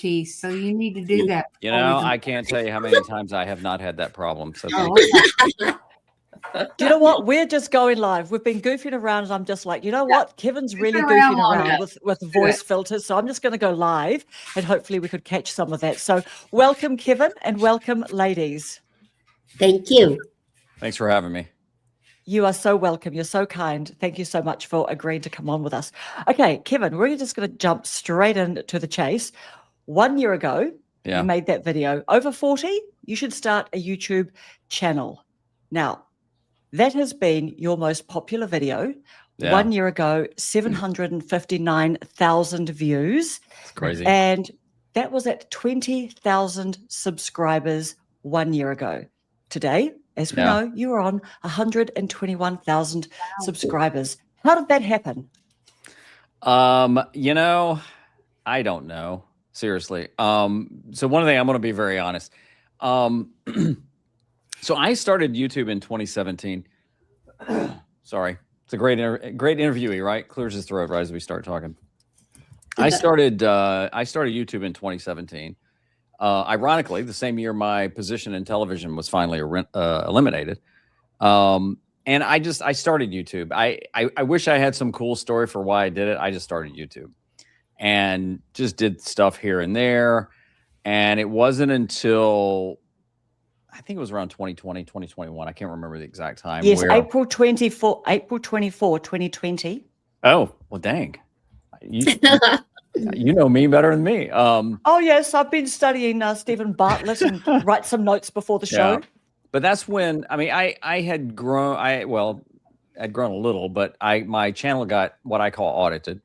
So you need to do that. You know, I can't tell you how many times I have not had that problem. So thank Okay. Do you know what? We're just going live. We've been goofing around, and I'm just like, you know what? Kevin's really been around goofing long around enough. with voice filters. So I'm just going to go live, and hopefully we could catch some of that. So welcome, Kevin, and welcome, ladies. Thank you. Thanks for having me. You are so welcome. You're so kind. Thank you so much for agreeing to come on with us. Okay, Kevin, we're just going to jump straight into the chase. 1 year ago, you made that video. Over 40, you should start a YouTube channel. Now, that has been your most popular video. 1 year ago, 759,000 views. It's crazy. And that was at 20,000 subscribers 1 year ago. Today, as we know, you are on 121,000 subscribers. How did that happen? You know, I don't know. Seriously. So one thing, I'm going to be very honest. So I started YouTube in 2017. Sorry. It's a great interviewee, right? Clears his throat right as we start talking. I started YouTube in 2017. Ironically, the same year my position in television was finally eliminated. And I started YouTube. I wish I had some cool story for why I did it. I just started YouTube and just did stuff here and there. And it wasn't until I think it was around 2020, 2021. I can't remember the exact time. Yes, April 24, 2020. Oh, well, dang. You know me better than me. Oh, yes. I've been studying Stephen Bartlett and write some notes before the show. Yeah. But that's when, I mean, I had grown, I'd grown a little, but my channel got what I call audited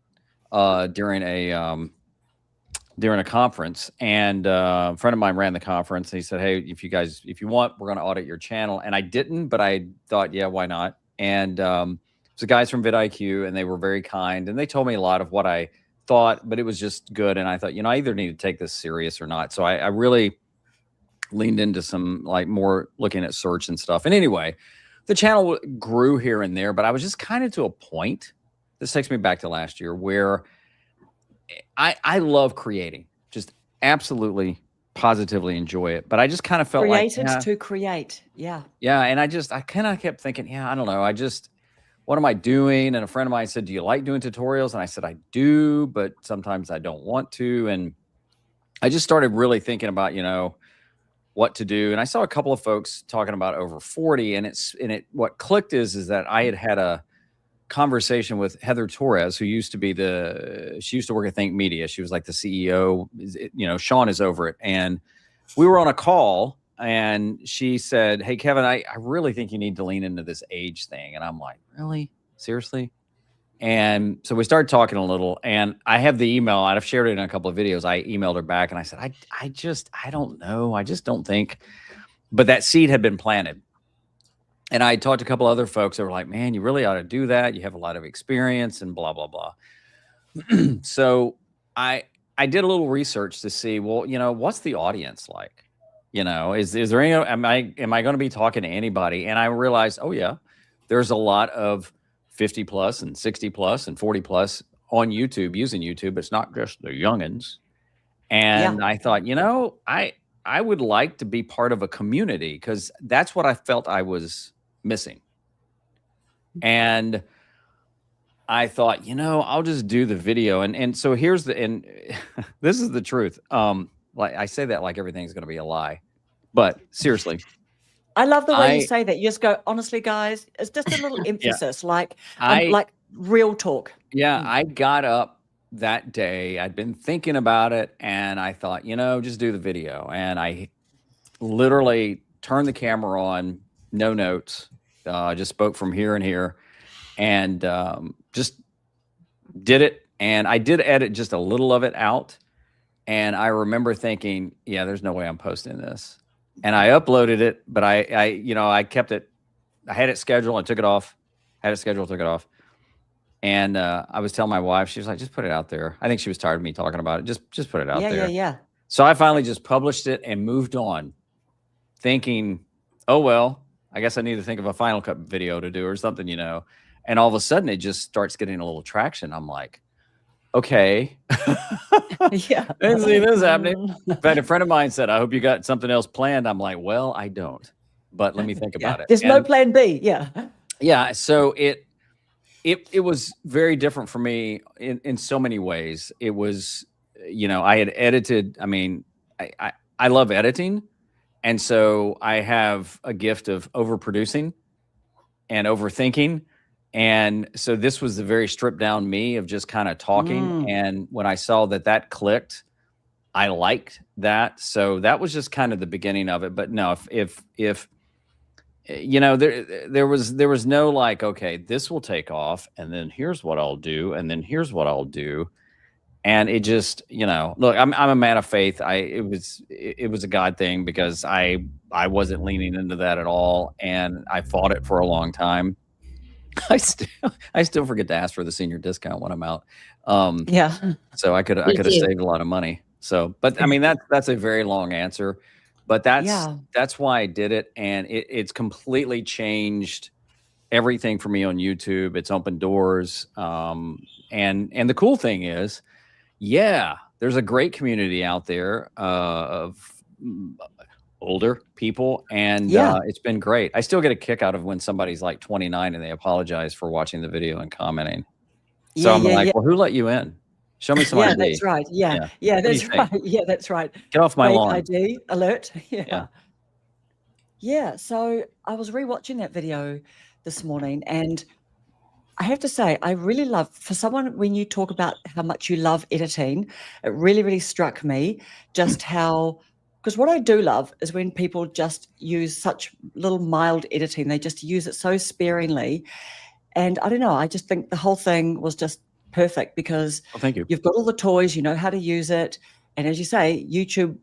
during a conference, and a friend of mine ran the conference, and he said, hey, if you want, we're going to audit your channel. And I didn't, but I thought, yeah, why not? And so guys from vidIQ, and they were very kind, and they told me a lot of what I thought, but it was just good. And I thought, I either need to take this serious or not. So I really leaned into some more looking at search and stuff. And anyway, the channel grew here and there, but I was just kind of to a point. This takes me back to last year where I love creating, just absolutely, positively enjoy it. But I just kind of felt to create. Yeah. Yeah. And I kind of kept thinking, I don't know. What am I doing? And a friend of mine said, do you like doing tutorials? And I said, I do, but sometimes I don't want to. And I just started really thinking about, what to do. And I saw a couple of folks talking about over 40, and what clicked is that I had a conversation with Heather Torres, who used to work at Think Media. She was like the CEO, Sean is over it. And we were on a call, and she said, hey, Kevin, I really think you need to lean into this age thing. And I'm like, really? Seriously? And so we started talking a little, and I have the email. I've shared it in a couple of videos. I emailed her back, and I said, I don't know. I just don't think. But that seed had been planted. And I talked to a couple other folks that were like, man, you really ought to do that. You have a lot of experience and blah, blah, blah. So I did a little research to see, well, what's the audience like? Is there any, am I going to be talking to anybody? And I realized, oh yeah, there's a lot of 50 plus and 60 plus and 40 plus on YouTube using YouTube. It's not just the youngins. And I thought, I would like to be part of a community, because that's what I felt I was missing. And I thought, I'll just do the video. And so this is the truth. Like I say that like everything's going to be a lie, but seriously. I love the way you say that. You just go, honestly, guys, it's just a little emphasis, like real talk. Yeah. I got up that day. I'd been thinking about it, and I thought, just do the video. And I literally turned the camera on, no notes, just spoke from here and here, and just did it. And I did edit just a little of it out. And I remember thinking, yeah, there's no way I'm posting this. And I uploaded it, but I kept it. I had it scheduled. I took it off. Had it scheduled, took it off. And I was telling my wife, she was like, just put it out there. I think she was tired of me talking about it. Just put it out there. Yeah. So I finally just published it and moved on, thinking, oh, well, I guess I need to think of a Final Cut video to do or something, And all of a sudden it just starts getting a little traction. I'm like, okay. Yeah. Didn't see this happening. In fact, a friend of mine said, I hope you got something else planned. I'm like, well, I don't, but let me think about it. There's no plan B. Yeah. Yeah. So it was very different for me in so many ways. It was, I had edited. I mean, I love editing. And so I have a gift of overproducing and overthinking. And so this was the very stripped down me of just kind of talking. And when I saw that clicked, I liked that. So that was just kind of the beginning of it. But no, if there was no like, okay, this will take off, and then here's what I'll do, and then here's what I'll do. And it just, look, I'm a man of faith. It was a God thing, because I wasn't leaning into that at all, and I fought it for a long time. I still forget to ask for the senior discount when I'm out. So I could have saved a lot of money. So, but I mean, that's a very long answer, but that's why I did it. And it's completely changed everything for me on YouTube. It's opened doors. And the cool thing is, there's a great community out there of older people, and it's been great. I still get a kick out of when somebody's like 29 and they apologize for watching the video and commenting. So I'm like, well, who let you in? Show me some ID. That's right. Yeah, that's right. Yeah, that's right. Get off my lawn. ID alert. Yeah. So I was rewatching that video this morning, and I have to say, I really love, for someone, when you talk about how much you love editing, it really, really struck me just how, because what I do love is when people just use such little mild editing. They just use it so sparingly. And I don't know, I just think the whole thing was just perfect, because thank you. You've got all the toys, you know how to use it. And as you say, YouTube,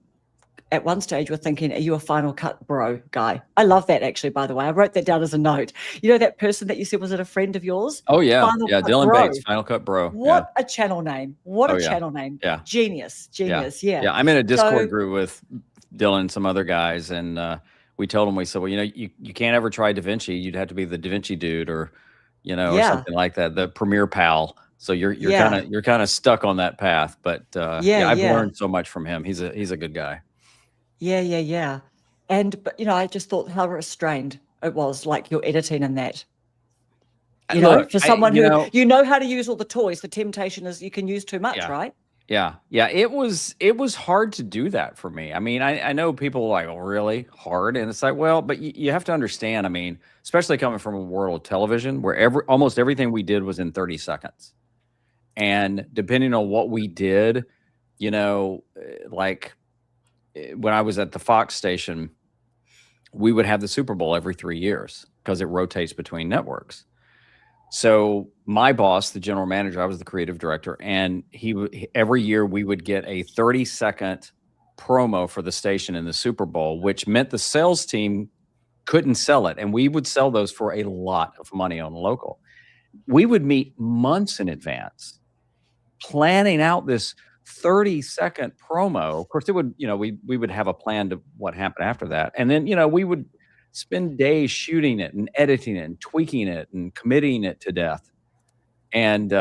at one stage, we're thinking, are you a Final Cut bro guy? I love that, actually, by the way. I wrote that down as a note. You know that person that you said, was it a friend of yours? Oh, yeah. Final Cut Dylan Bro. Bates, Final Cut Bro. What a channel name. What a channel name. Yeah. Genius. Yeah. I'm in a Discord group with Dylan and some other guys, and we told him, we said, well, you can't ever try DaVinci. You'd have to be the DaVinci dude, or or something like that, the Premiere Pal. So you're kind of stuck on that path. But I've learned so much from him. He's a good guy. Yeah. But I just thought how restrained it was, like your editing and that. For someone who how to use all the toys, the temptation is you can use too much, right? Yeah. It was hard to do that for me. I mean, I know people are like, oh, really hard, and it's like, well, but you have to understand. I mean, especially coming from a world of television where almost everything we did was in 30 seconds, and depending on what we did, like when I was at the Fox station, we would have the Super Bowl every 3 years because it rotates between networks. So my boss, the general manager, I was the creative director, and every year we would get a 30-second promo for the station in the Super Bowl, which meant the sales team couldn't sell it, and we would sell those for a lot of money on local. We would meet months in advance, planning out this 30-second promo. Of course, it would, we would have a plan to what happened after that. And then, we would spend days shooting it and editing it and tweaking it and committing it to death. And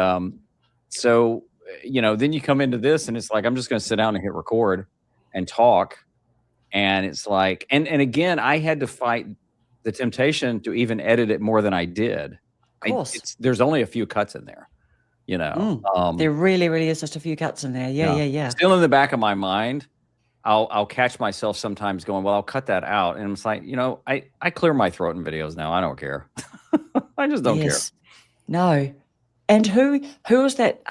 so, then you come into this and it's like, I'm just going to sit down and hit record and talk. And it's like, and again, I had to fight the temptation to even edit it more than I did. Of course. There's only a few cuts in there. There really, really is just a few cuts in there. Yeah. Still in the back of my mind, I'll catch myself sometimes going, well, I'll cut that out. And it's like, I clear my throat in videos now. I don't care. I just don't care. No. And who was that?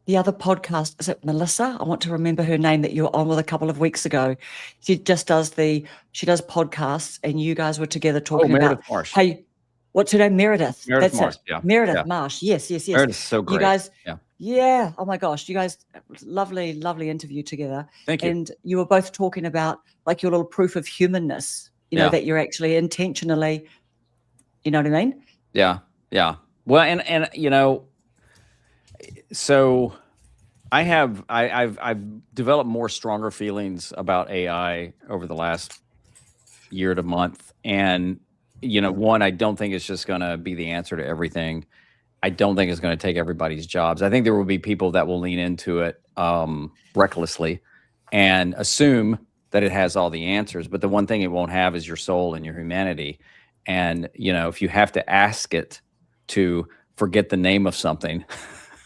The other podcast, is it Melissa? I want to remember her name that you were on with a couple of weeks ago. She does podcasts, and you guys were together talking about Marsh. Hey, what's her name? Meredith. Meredith Marsh. Yeah. Meredith Marsh. Yes. Meredith's so great. You guys, yeah. Oh my gosh, you guys, lovely interview together. Thank you. And you were both talking about like your little proof of humanness. That you're actually intentionally. You know what I mean? Yeah. Well, and so I've developed more stronger feelings about AI over the last year to month, and one, I don't think it's just going to be the answer to everything. I don't think it's going to take everybody's jobs. I think there will be people that will lean into it recklessly and assume that it has all the answers. But the one thing it won't have is your soul and your humanity. And, you know, if you have to ask it to forget the name of something,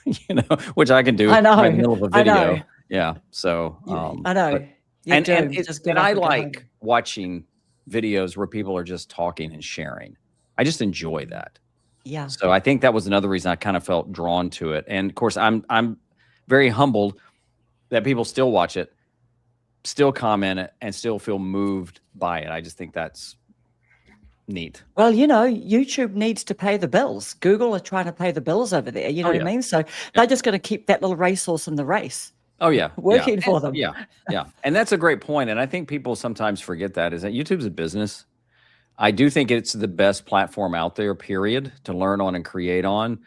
you know, which I can do I know. right in the middle of a video. I know. Yeah. So, I know. But, and I like watching videos where people are just talking and sharing. I just enjoy that. Yeah. So I think that was another reason I kind of felt drawn to it. And of course, I'm very humbled that people still watch it, still comment it, and still feel moved by it. I just think that's neat. Well, you know, YouTube needs to pay the bills. Google are trying to pay the bills over there. You know what I mean? So they're just going to keep that little racehorse in the race. Oh yeah, working for them. Yeah. And that's a great point. And I think people sometimes forget that is that YouTube's a business. I do think it's the best platform out there, period, to learn on and create on.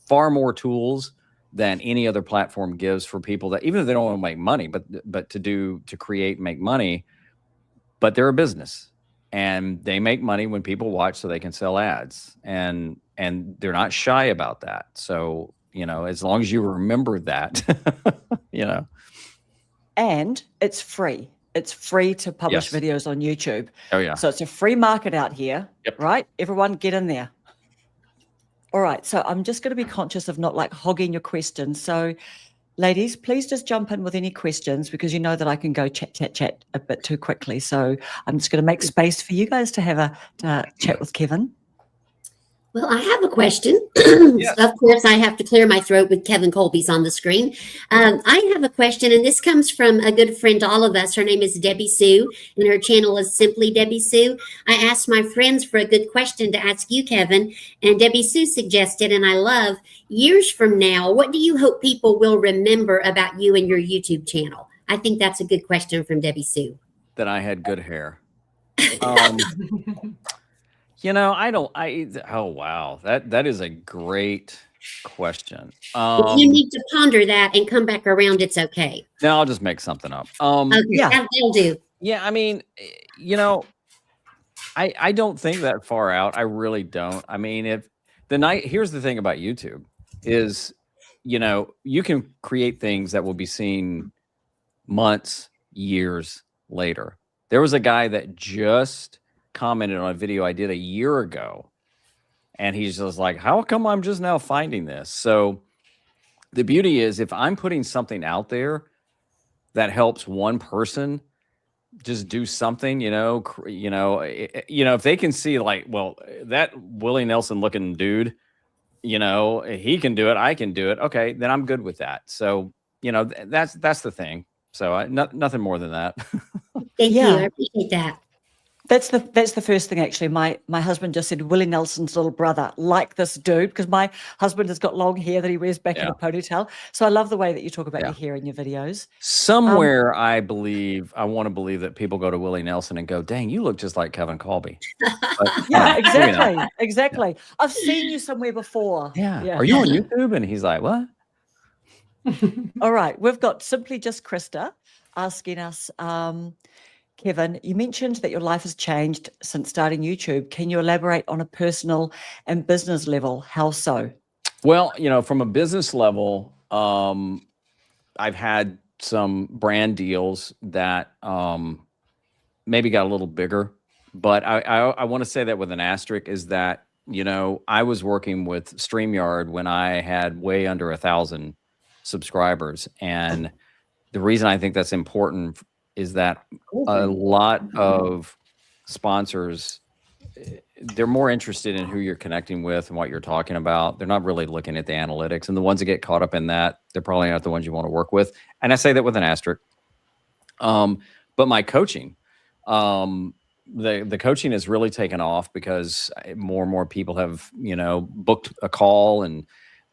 Far more tools than any other platform gives for people that, even if they don't want to make money, but to create and make money. But they're a business, and they make money when people watch, so they can sell ads, and they're not shy about that. So, you know, as long as you remember that, you know. And it's free. It's free to publish videos on YouTube. Oh, yeah. So it's a free market out here, right? Everyone get in there. All right. So I'm just going to be conscious of not like hogging your questions. So ladies, please just jump in with any questions, because you know that I can go chat a bit too quickly. So I'm just going to make space for you guys to have a chat with Kevin. Well, I have a question. Yes. Of course, I have to clear my throat with Kevin Kolbe's on the screen. I have a question, and this comes from a good friend to all of us. Her name is Debbie Sue, and her channel is Simply Debbie Sue. I asked my friends for a good question to ask you, Kevin, and Debbie Sue suggested, and I love, years from now, what do you hope people will remember about you and your YouTube channel? I think that's a good question from Debbie Sue. That I had good hair. You know, oh, wow. That is a great question. If you need to ponder that and come back around, it's okay. No, I'll just make something up. Okay, that'll do. Yeah, I mean, you know, I don't think that far out. I really don't. I mean, here's the thing about YouTube is, you know, you can create things that will be seen months, years later. There was a guy that just commented on a video I did a year ago, and he's just like, how come I'm just now finding this? So the beauty is, if I'm putting something out there that helps one person just do something, if they can see like, well, that Willie Nelson looking dude, you know, he can do it, I can do it. Okay, then I'm good with that. So, you know, that's the thing. So nothing more than that. Thank you. I appreciate that. That's the first thing, actually. My husband just said Willie Nelson's little brother, like this dude, because my husband has got long hair that he wears back in a ponytail. So I love the way that you talk about your hair in your videos. Somewhere I want to believe that people go to Willie Nelson and go, dang, you look just like Kevin Kolbe. Yeah, exactly. Exactly. Yeah. I've seen you somewhere before. Yeah. Are you on YouTube? And he's like, what? All right. We've got Simply Just Krista asking us, Kevin, you mentioned that your life has changed since starting YouTube. Can you elaborate on a personal and business level? How so? Well, you know, from a business level, I've had some brand deals that maybe got a little bigger, but I want to say that with an asterisk is that, you know, I was working with StreamYard when I had way under 1,000 subscribers. And the reason I think that's important is that a lot of sponsors, they're more interested in who you're connecting with and what you're talking about. They're not really looking at the analytics, and the ones that get caught up in that, they're probably not the ones you want to work with. And I say that with an asterisk. But my coaching, the coaching has really taken off because more and more people have, you know, booked a call, and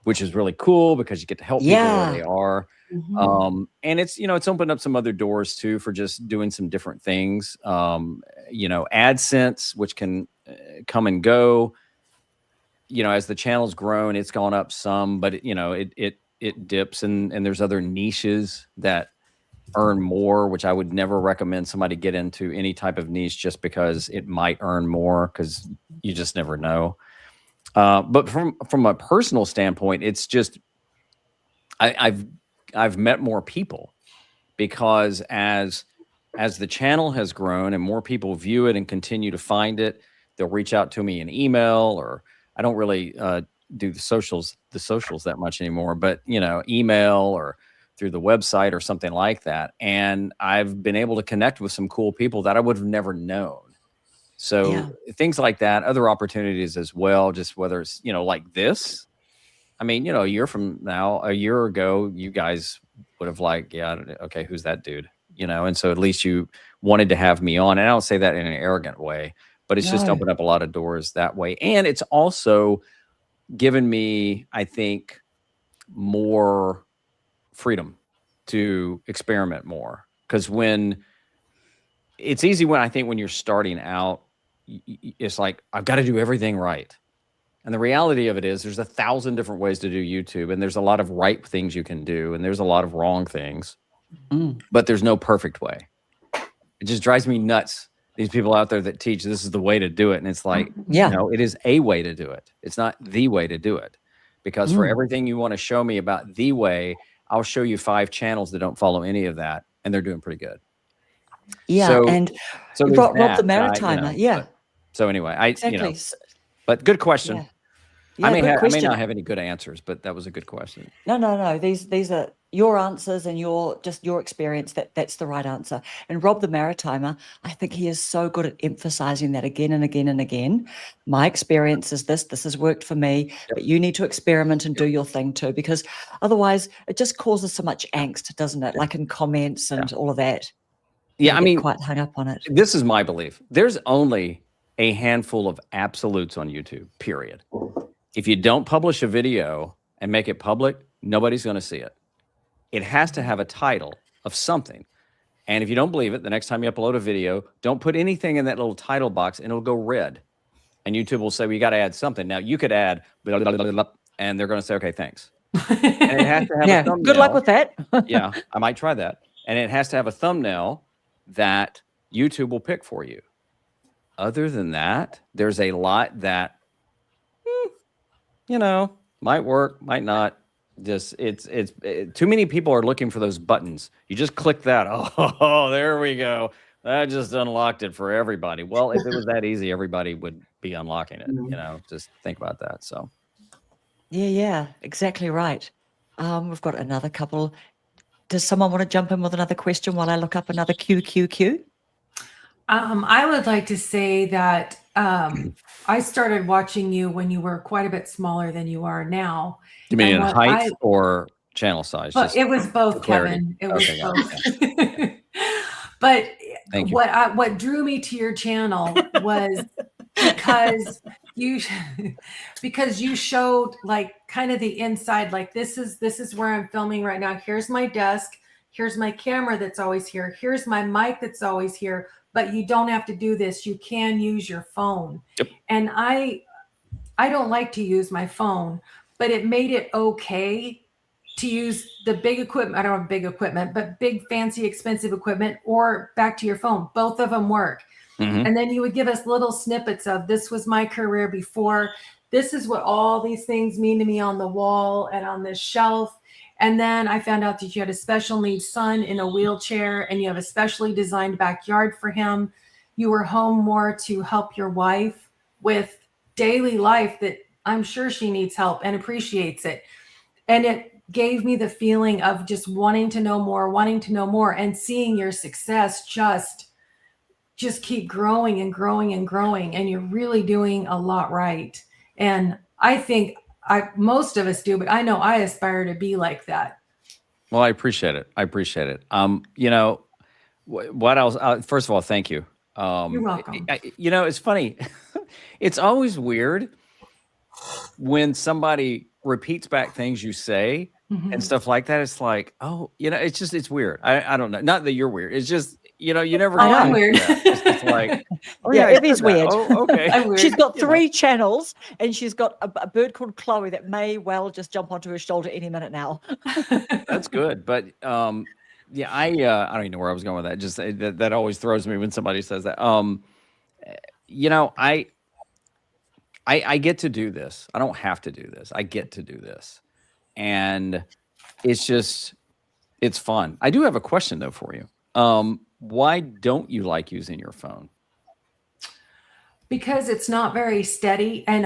which is really cool because you get to help people where they are. Mm-hmm. And it's, you know, it's opened up some other doors too for just doing some different things. You know, AdSense, which can come and go, you know, as the channel's grown, it's gone up some, but you know, it dips, and there's other niches that earn more, which I would never recommend somebody get into any type of niche just because it might earn more, because you just never know. But from a personal standpoint, it's just I've met more people because as the channel has grown and more people view it and continue to find it, they'll reach out to me in email, or I don't really do the socials that much anymore, but email or through the website or something like that. And I've been able to connect with some cool people that I would have never known. So things like that, other opportunities as well, just whether it's, like this. I mean, a year from now, a year ago, you guys would have okay, who's that dude? And so at least you wanted to have me on. And I don't say that in an arrogant way, but it's just opened up a lot of doors that way. And it's also given me, I think, more freedom to experiment more. Because it's easy when you're starting out, it's like, I've got to do everything right. And the reality of it is there's 1,000 different ways to do YouTube, and there's a lot of right things you can do, and there's a lot of wrong things, but there's no perfect way. It just drives me nuts. These people out there that teach this is the way to do it. And it's like, no, it is a way to do it. It's not the way to do it, because for everything you want to show me about the way, I'll show you 5 channels that don't follow any of that, and they're doing pretty good. Yeah. So, and so Rob the Maritimer. So anyway, exactly. But good question. Yeah, I may not have any good answers, but that was a good question. No. These are your answers and your experience. That's the right answer. And Rob the Maritimer, I think he is so good at emphasizing that again and again and again. My experience is this has worked for me, but you need to experiment and do your thing too, because otherwise it just causes so much angst, doesn't it? Like in comments and all of that. Yeah, I mean, quite hung up on it. This is my belief. There's only a handful of absolutes on YouTube, period. If you don't publish a video and make it public, nobody's going to see it. It has to have a title of something. And if you don't believe it, the next time you upload a video, don't put anything in that little title box and it'll go red. And YouTube will say, well, you got to add something. Now you could add, blah, blah, blah, blah, and they're going to say, okay, thanks. And it has to have a thumbnail. Good luck with that. Yeah, I might try that. And it has to have a thumbnail that YouTube will pick for you. Other than that, there's a lot that, might work, might not. Just it's too many people are looking for those buttons. You just click that. Oh, there we go. That just unlocked it for everybody. Well, if it was that easy, everybody would be unlocking it. Just think about that. So. Yeah, exactly right. We've got another couple. Does someone want to jump in with another question while I look up another QQQ? I would like to say that I started watching you when you were quite a bit smaller than you are now. You mean in height or channel size? But it was both, Kevin. It was both. But what drew me to your channel was because you showed like kind of the inside, like this is where I'm filming right now. Here's my desk. Here's my camera that's always here. Here's my mic that's always here. But you don't have to do this. You can use your phone. Yep. And I don't like to use my phone, but it made it okay to use the big equipment. I don't have big equipment, but big, fancy, expensive equipment, or back to your phone. Both of them work. Mm-hmm. And then you would give us little snippets of, this was my career before. This is what all these things mean to me on the wall and on this shelf. And then I found out that you had a special needs son in a wheelchair, and you have a specially designed backyard for him. You were home more to help your wife with daily life that I'm sure she needs help and appreciates it. And it gave me the feeling of just wanting to know more, and seeing your success just keep growing and growing and growing. And you're really doing a lot right. And I think most of us do, but I know I aspire to be like that. Well, I appreciate it. What else? First of all, thank you. You're welcome. It's funny. It's always weird when somebody repeats back things you say and stuff like that. It's like, it's weird. I don't know. Not that you're weird. It's just, you never know. I'm weird. It's like, it is weird. Oh, okay. Weird. She's got 3 channels, and she's got a bird called Chloe that may well just jump onto her shoulder any minute now. That's good. But I don't even know where I was going with that. Just that always throws me when somebody says that. I get to do this. I don't have to do this. I get to do this. And it's fun. I do have a question though for you. Why don't you like using your phone? Because it's not very steady, and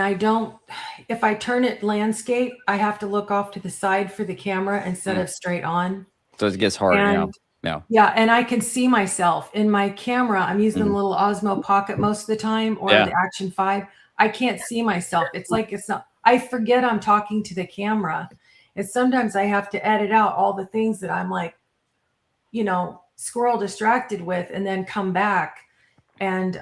if I turn it landscape, I have to look off to the side for the camera instead of straight on. So it gets hard. Yeah, and I can see myself in my camera. I'm using the little Osmo Pocket most of the time, or the Action 5. I can't see myself. It's like it's not. I forget I'm talking to the camera, and sometimes I have to edit out all the things that I'm like, squirrel distracted with, and then come back. And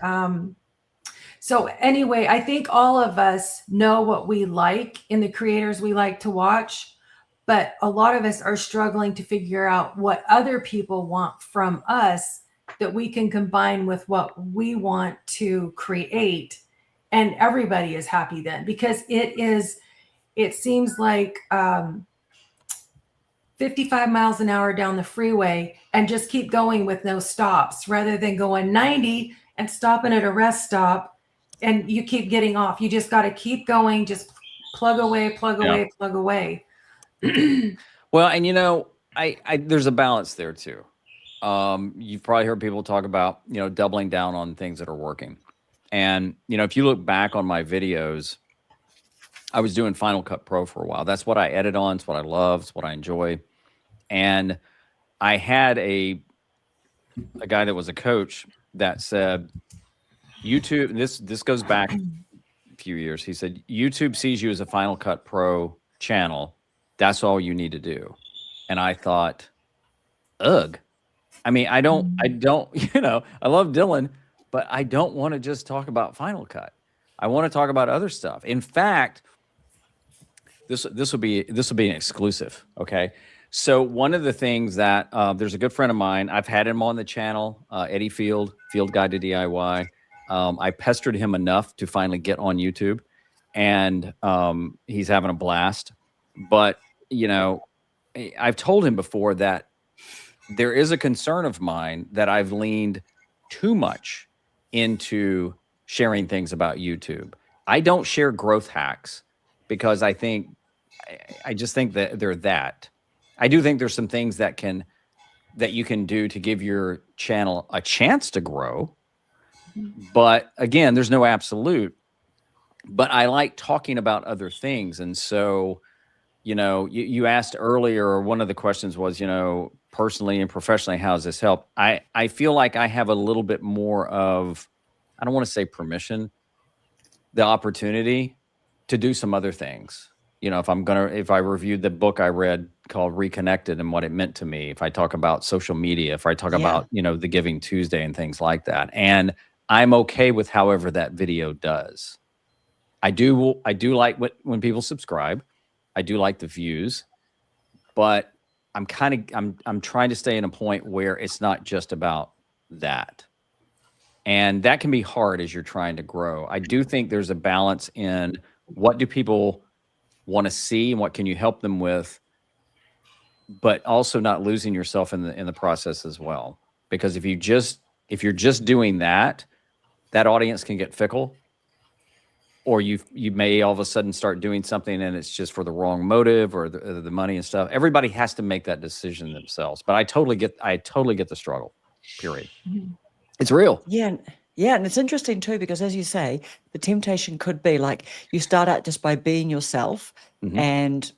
so anyway, I think all of us know what we like in the creators we like to watch. But a lot of us are struggling to figure out what other people want from us that we can combine with what we want to create. And everybody is happy then, because it seems like 55 miles an hour down the freeway and just keep going with no stops, rather than going 90 and stopping at a rest stop and you keep getting off. You just got to keep going, just plug away, plug away. Well, and there's a balance there too. You've probably heard people talk about, doubling down on things that are working. And, if you look back on my videos, I was doing Final Cut Pro for a while. That's what I edit on. It's what I love. It's what I enjoy. And I had a guy that was a coach that said, YouTube, this goes back a few years. He said, YouTube sees you as a Final Cut Pro channel. That's all you need to do. And I thought, ugh. I mean, I don't, I love Dylan, but I don't want to just talk about Final Cut. I want to talk about other stuff. In fact, this will be an exclusive. Okay. So one of the things that there's a good friend of mine, I've had him on the channel, Eddie Field Guide to DIY. I pestered him enough to finally get on YouTube, and he's having a blast. But, I've told him before that there is a concern of mine that I've leaned too much into sharing things about YouTube. I don't share growth hacks because I just think that they're that. I do think there's some things that you can do to give your channel a chance to grow. But again, there's no absolute. But I like talking about other things. And so, you asked earlier, or one of the questions was, personally and professionally, how does this help? I feel like I have a little bit more of, I don't want to say permission, the opportunity to do some other things. If I reviewed the book I read called Reconnected and what it meant to me, if I talk about social media, if I talk about, the Giving Tuesday and things like that. And I'm okay with however that video does. I do like when people subscribe. I do like the views, but I'm trying to stay in a point where it's not just about that. And that can be hard as you're trying to grow. I do think there's a balance in what do people want to see and what can you help them with, but also not losing yourself in the process as well. Because if you're just doing that audience can get fickle, or you may all of a sudden start doing something and it's just for the wrong motive or the money and stuff. Everybody has to make that decision themselves. But I totally get the struggle. Period. It's real. Yeah. Yeah. And it's interesting too, because as you say, the temptation could be like you start out just by being yourself, and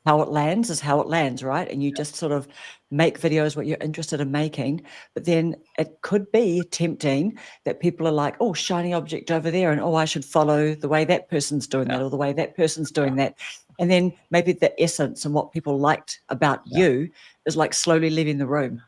how it lands is how it lands, right? And you just sort of make videos what you're interested in making. But then it could be tempting that people are like, oh, shiny object over there. And, oh, I should follow the way that person's doing that, or the way that person's doing that. And then maybe the essence and what people liked about you is like slowly leaving the room.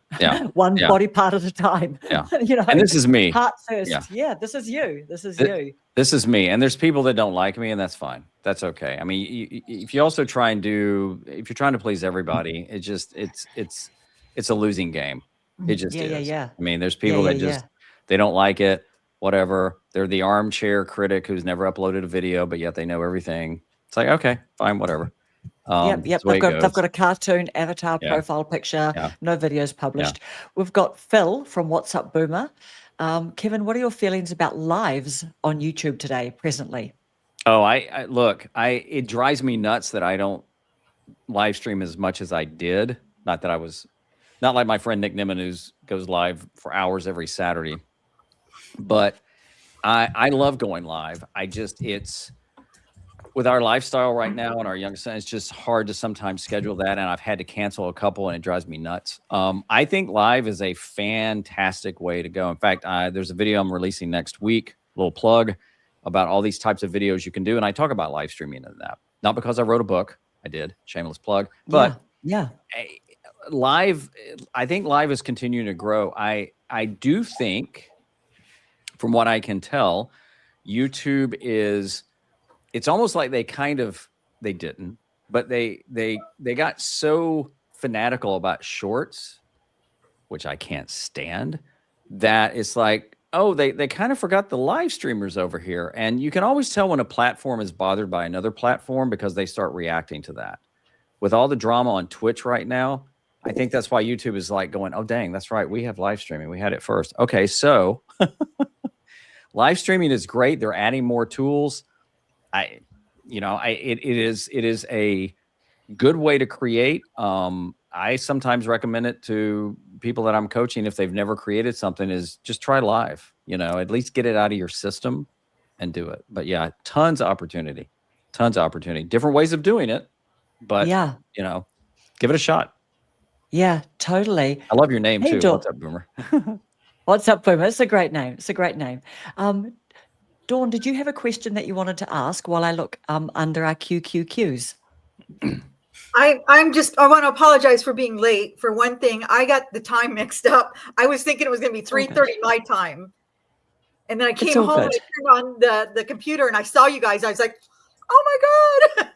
One body part at a time. And this is me. Heart first. Yeah, this is you. This is you. This is me. And there's people that don't like me, and that's fine. That's okay. I mean, if you also if you're trying to please everybody, it's a losing game. It just is. I mean, there's people that they don't like it, whatever. They're the armchair critic who's never uploaded a video, but yet they know everything. It's like, okay, fine, whatever. They've got a cartoon avatar profile picture, no videos published. We've got Phil from What's Up Boomer. Kevin, what are your feelings about lives on YouTube today, presently? Oh, I look, it drives me nuts that I don't live stream as much as I did. Not that I was not like my friend Nick Nimmin, who goes live for hours every Saturday. But I love going live. It's with our lifestyle right now and our young son, it's just hard to sometimes schedule that. And I've had to cancel a couple and it drives me nuts. I think live is a fantastic way to go. In fact, there's a video I'm releasing next week, a little plug about all these types of videos you can do. And I talk about live streaming and that, not because I wrote a book. I did, shameless plug, but yeah. Live, I think live is continuing to grow. I do think, from what I can tell, YouTube it's almost like they didn't, but they got so fanatical about shorts, which I can't stand, that it's like, oh, they kind of forgot the live streamers over here. And you can always tell when a platform is bothered by another platform because they start reacting to that. With all the drama on Twitch right now, I think that's why YouTube is like going, oh, dang, that's right. We have live streaming. We had it first. Okay, so live streaming is great. They're adding more tools. It is a good way to create. I sometimes recommend it to people that I'm coaching if they've never created something, is just try live, at least get it out of your system and do it. But yeah, tons of opportunity, different ways of doing it, but give it a shot. Yeah, totally. I love your name too. Dawn. What's up, Boomer? What's up, Boomer? It's a great name. Dawn, did you have a question that you wanted to ask while I look under our QQQs? I want to apologize for being late. For one thing, I got the time mixed up. I was thinking it was going to be 3:30 my time. And then I came home and I turned on the computer and I saw you guys. I was like, oh my God.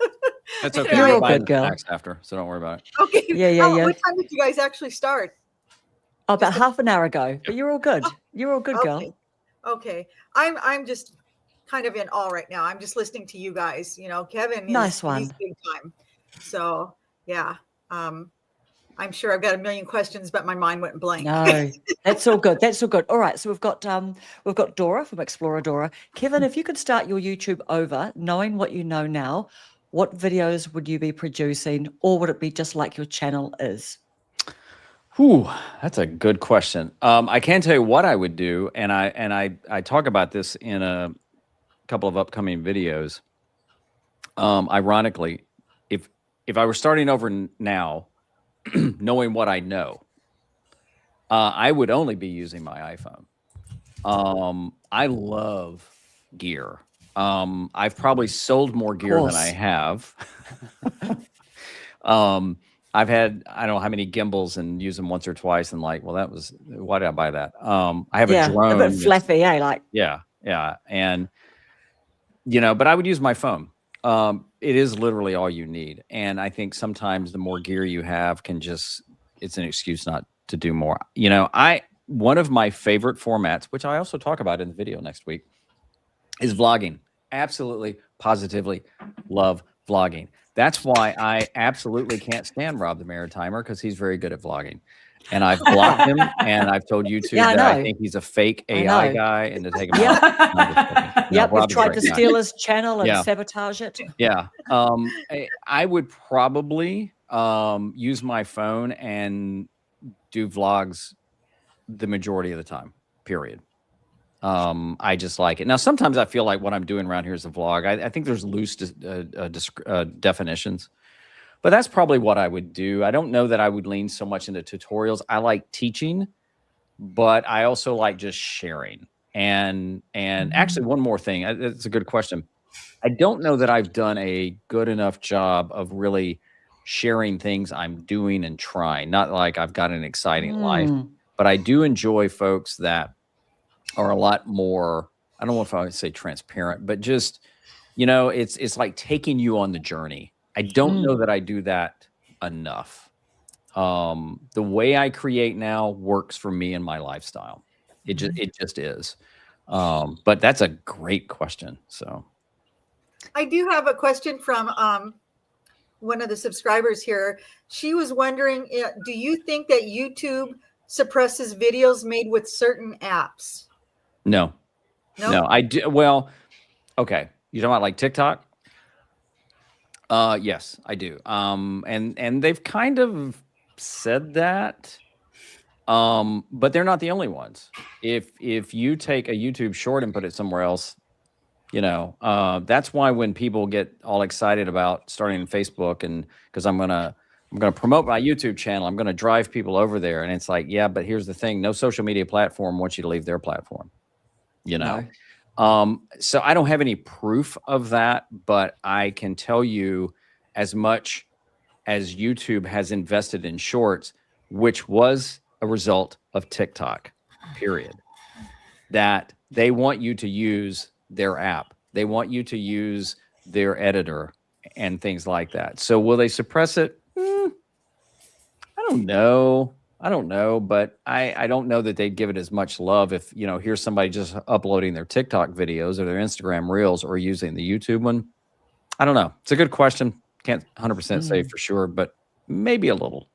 That's okay. You're a good girl. After, so don't worry about it. Okay. Yeah. What time did you guys actually start? About half an hour ago, but you're all good. You're all good, girl. Okay. I'm just kind of in awe right now. I'm just listening to you guys. Kevin nice one. He's big time. So yeah. I'm sure I've got a million questions, but my mind went blank. No, that's all good. All right. So we've got Dora from Explorer Dora. Kevin, if you could start your YouTube over, knowing what you know now, what videos would you be producing, or would it be just like your channel is? Whew, that's a good question. I can tell you what I would do, and I talk about this in a couple of upcoming videos. Ironically, if I were starting over now, knowing what I know, I would only be using my iPhone. I love gear. I've probably sold more gear than I have. I've had, I don't know how many gimbals and use them once or twice and like, well, why did I buy that? I have a drone. A bit fluffy, like. Yeah. And, but I would use my phone. It is literally all you need. And I think sometimes the more gear you have it's an excuse not to do more. One of my favorite formats, which I also talk about in the video next week, is vlogging. Absolutely, positively love vlogging. That's why I absolutely can't stand Rob the Maritimer, because he's very good at vlogging. And I've blocked him, and I've told YouTube that I think he's a fake AI guy and to take him out. Yep, we've tried to steal his channel and sabotage it. Yeah. I would probably use my phone and do vlogs the majority of the time, period. I just like it. Now, sometimes I feel like what I'm doing around here is a vlog. I think there's loose definitions, but that's probably what I would do. I don't know that I would lean so much into tutorials. I like teaching, but I also like just sharing. And actually, one more thing. It's a good question. I don't know that I've done a good enough job of really sharing things I'm doing and trying. Not like I've got an exciting life, but I do enjoy folks that are a lot more, I don't know if I would say transparent, but just, it's like taking you on the journey. I don't know that I do that enough. The way I create now works for me and my lifestyle. It just is. But that's a great question. So I do have a question from one of the subscribers here. She was wondering, do you think that YouTube suppresses videos made with certain apps? No, I do. Well, okay. You talking about like TikTok? Yes, I do. And they've kind of said that, but they're not the only ones. If you take a YouTube short and put it somewhere else, that's why when people get all excited about starting Facebook, and because I'm gonna promote my YouTube channel, I'm gonna drive people over there, and it's like, yeah, but here's the thing: no social media platform wants you to leave their platform. No. So I don't have any proof of that, but I can tell you, as much as YouTube has invested in shorts, which was a result of TikTok, period, that they want you to use their app. They want you to use their editor and things like that. So will they suppress it? I don't know. But I don't know that they'd give it as much love if, here's somebody just uploading their TikTok videos or their Instagram reels or using the YouTube one. I don't know. It's a good question. Can't 100% say for sure, but maybe a little.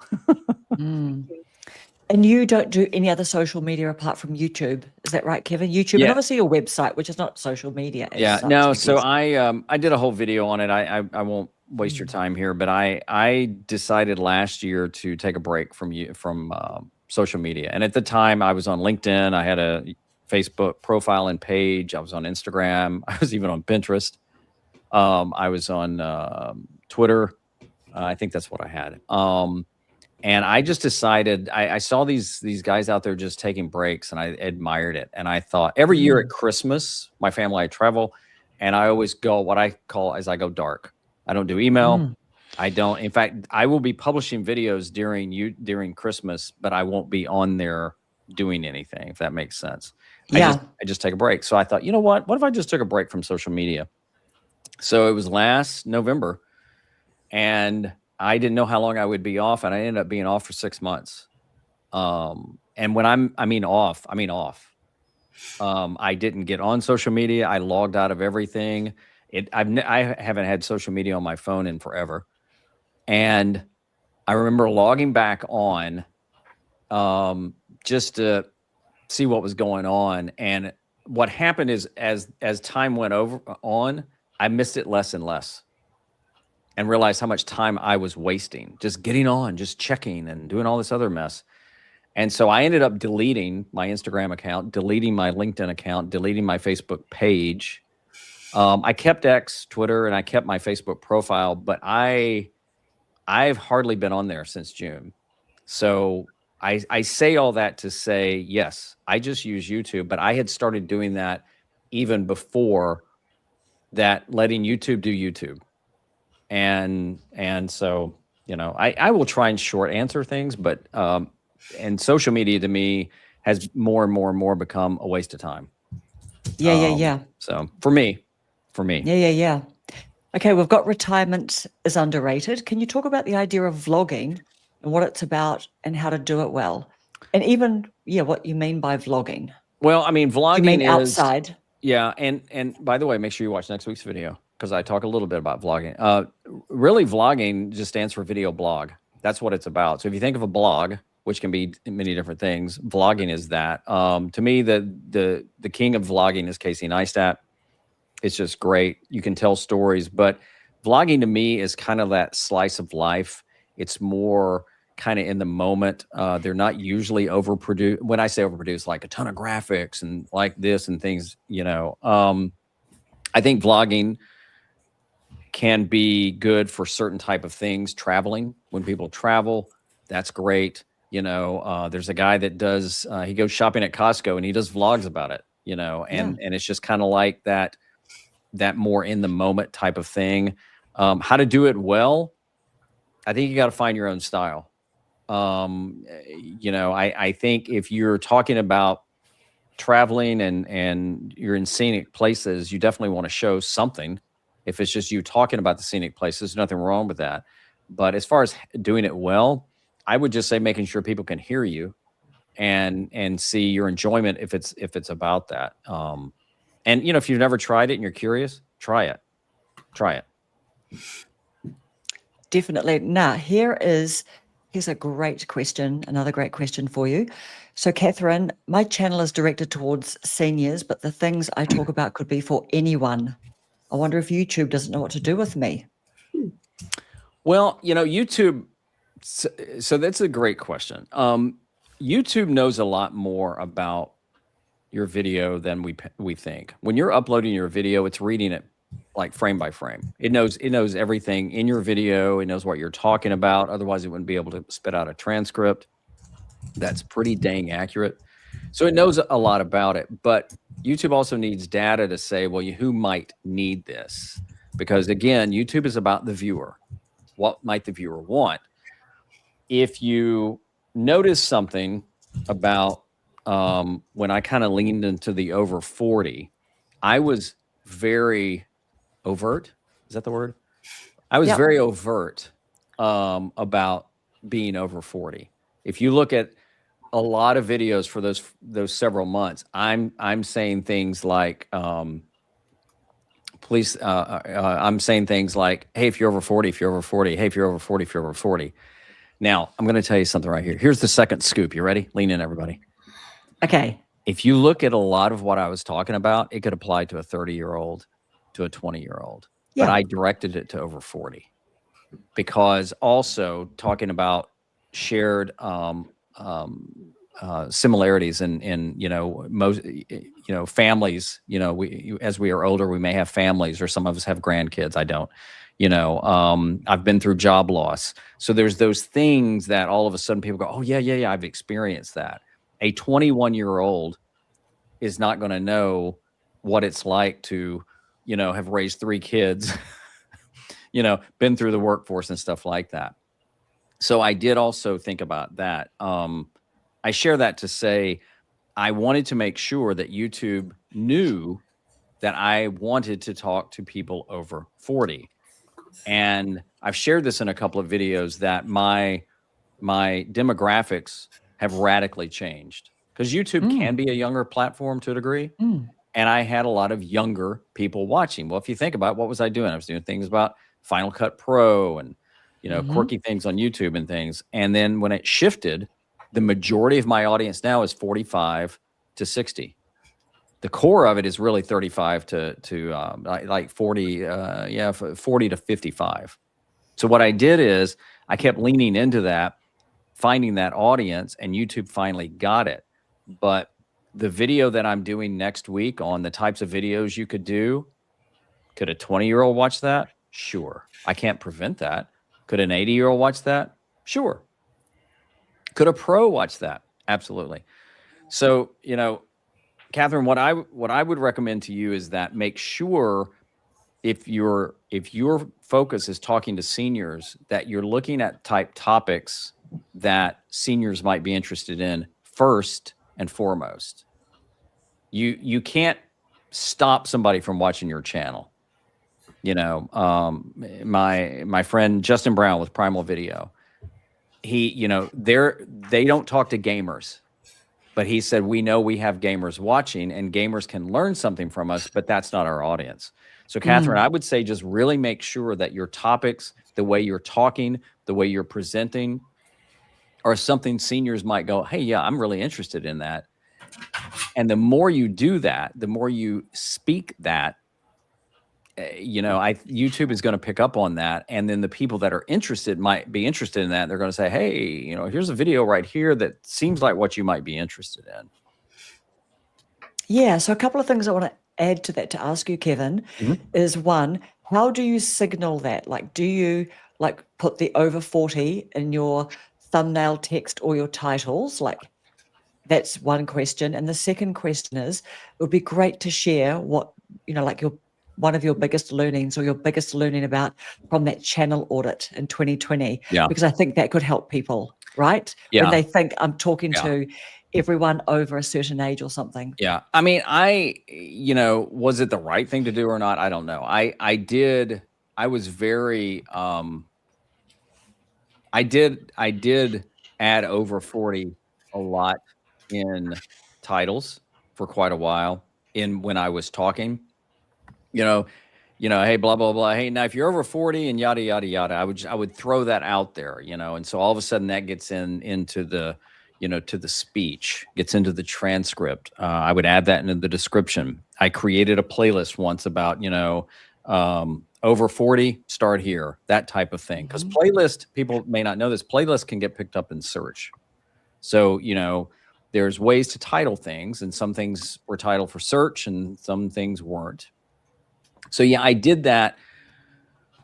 And you don't do any other social media apart from YouTube. Is that right, Kevin? YouTube, and obviously your website, which is not social media. No. So I did a whole video on it. I won't waste your time here, but I decided last year to take a break from social media. And at the time, I was on LinkedIn. I had a Facebook profile and page. I was on Instagram. I was even on Pinterest. I was on Twitter. I think that's what I had. And I just decided, I saw these guys out there just taking breaks, and I admired it. And I thought, every year at Christmas, my family, I travel, and I always go what I call as I go dark. I don't do email. I don't. In fact, I will be publishing videos during Christmas, but I won't be on there doing anything, if that makes sense. Yeah. I just take a break. So I thought, you know what? What if I just took a break from social media? So it was last November, and I didn't know how long I would be off, and I ended up being off for 6 months. And when I mean off. I didn't get on social media. I logged out of everything. I haven't had social media on my phone in forever. And I remember logging back on, just to see what was going on. And what happened is, as time went on, I missed it less and less, and realized how much time I was wasting just getting on, just checking and doing all this other mess. And so I ended up deleting my Instagram account, deleting my LinkedIn account, deleting my Facebook page. I kept X, Twitter, and I kept my Facebook profile, but I've hardly been on there since June. So I say all that to say, yes, I just use YouTube, but I had started doing that even before that, letting YouTube do YouTube. And so, I will try and short answer things, but and social media to me has more and more and more become a waste of time. Yeah. So for me. Yeah. Okay, we've got retirement is underrated. Can you talk about the idea of vlogging and what it's about and how to do it well? And even, what you mean by vlogging. Well, I mean, vlogging you mean is outside. Yeah, and by the way, make sure you watch next week's video, because I talk a little bit about vlogging. Really, vlogging just stands for video blog. That's what it's about. So if you think of a blog, which can be many different things, vlogging is that. To me, the king of vlogging is Casey Neistat. It's just great. You can tell stories, but vlogging to me is kind of that slice of life. It's more kind of in the moment. They're not usually overproduced. When I say overproduced, like a ton of graphics and like this and things, I think vlogging can be good for certain type of things. Traveling, when people travel, that's great. There's a guy that does, he goes shopping at Costco and he does vlogs about it, and it's just kind of like that more in the moment type of thing. How to do it well, I think you got to find your own style. I think if you're talking about traveling and you're in scenic places, you definitely want to show something. If it's just you talking about the scenic places, nothing wrong with that. But as far as doing it well, I would just say making sure people can hear you and see your enjoyment if it's about that. And if you've never tried it and you're curious, try it. Definitely. Now, here's a great question, another great question for you. So, Catherine, my channel is directed towards seniors, but the things I talk about could be for anyone I wonder if YouTube doesn't know what to do with me. Well, YouTube. So that's a great question. YouTube knows a lot more about your video than we think. When you're uploading your video, it's reading it like frame by frame. It knows everything in your video. It knows what you're talking about. Otherwise, it wouldn't be able to spit out a transcript. That's pretty dang accurate. So it knows a lot about it. But YouTube also needs data to say, well, who might need this? Because again, YouTube is about the viewer. What might the viewer want? If you notice something about when I kind of leaned into the over 40, I was very overt. Is that the word? I was very overt about being over 40. If you look at a lot of videos for those several months, I'm saying things like, please, I'm saying things like, hey, if you're over 40, if you're over 40, hey, if you're over 40, if you're over 40. Now, I'm going to tell you something right here. Here's the second scoop. You ready? Lean in, everybody. Okay. If you look at a lot of what I was talking about, it could apply to a 30-year-old, to a 20-year-old. Yeah. But I directed it to over 40 because also talking about shared similarities in most families. As we are older, we may have families, or some of us have grandkids. I don't. I've been through job loss. So there's those things that all of a sudden people go, oh, yeah, I've experienced that. A 21-year-old is not going to know what it's like to, have raised 3 kids, been through the workforce and stuff like that. So I did also think about that. I share that to say I wanted to make sure that YouTube knew that I wanted to talk to people over 40. And I've shared this in a couple of videos that my demographics have radically changed because YouTube can be a younger platform to a degree. And I had a lot of younger people watching. Well, if you think about it, what was I doing? I was doing things about Final Cut Pro and, quirky things on YouTube and things. And then when it shifted, the majority of my audience now is 45 to 60. The core of it is really 35 to like 40, 40 to 55. So what I did is I kept leaning into that, finding that audience, and YouTube finally got it. But the video that I'm doing next week on the types of videos you could do, could a 20-year-old watch that? Sure. I can't prevent that. Could an 80-year-old watch that? Sure. Could a pro watch that? Absolutely. So, Catherine, what I would recommend to you is that make sure if your focus is talking to seniors, that you're looking at type topics that seniors might be interested in first and foremost. You can't stop somebody from watching your channel. My friend Justin Brown with Primal Video, they don't talk to gamers. But he said, we know we have gamers watching and gamers can learn something from us, but that's not our audience. So, Catherine, I would say just really make sure that your topics, the way you're talking, the way you're presenting, are something seniors might go, hey, yeah, I'm really interested in that. And the more you do that, the more you speak that, YouTube is going to pick up on that. And then the people that are interested might be interested in that. They're going to say, hey, here's a video right here that seems like what you might be interested in. Yeah. So a couple of things I want to add to that to ask you, Kevin, is one, how do you signal that? Like, do you put the over 40 in your thumbnail text or your titles? Like, that's one question. And the second question is, it would be great to share what, one of your biggest learnings or your biggest learning about from that channel audit in 2020. Yeah. Because I think that could help people, right? Yeah. When they think I'm talking to everyone over a certain age or something. Yeah. I mean, was it the right thing to do or not? I don't know. I was very, I did add over 40 a lot in titles for quite a while when I was talking. Hey, blah, blah, blah. Hey, now if you're over 40 and yada, yada, yada, I would throw that out there, and so all of a sudden that gets into the, to the speech, gets into the transcript. I would add that into the description. I created a playlist once about, Over 40, start here, that type of thing. Because playlist, people may not know this, playlist can get picked up in search. So, you know, there's ways to title things, and some things were titled for search and some things weren't. So yeah, I did that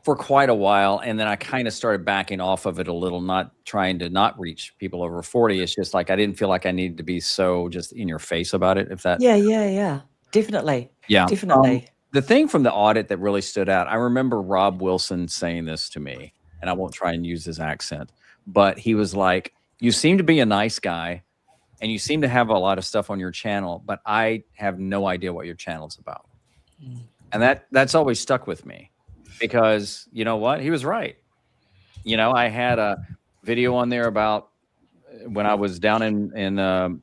for quite a while, and then I kind of started backing off of it a little, not trying to not reach people over 40. It's just like I didn't feel like I needed to be so just in your face about it, if that. Yeah. Definitely. Yeah. Definitely. The thing from the audit that really stood out, I remember Rob Wilson saying this to me, and I won't try and use his accent, but he was like, you seem to be a nice guy and you seem to have a lot of stuff on your channel, but I have no idea what your channel's about. And that's always stuck with me, because you know what? He was right. You know, I had a video on there about when I was down in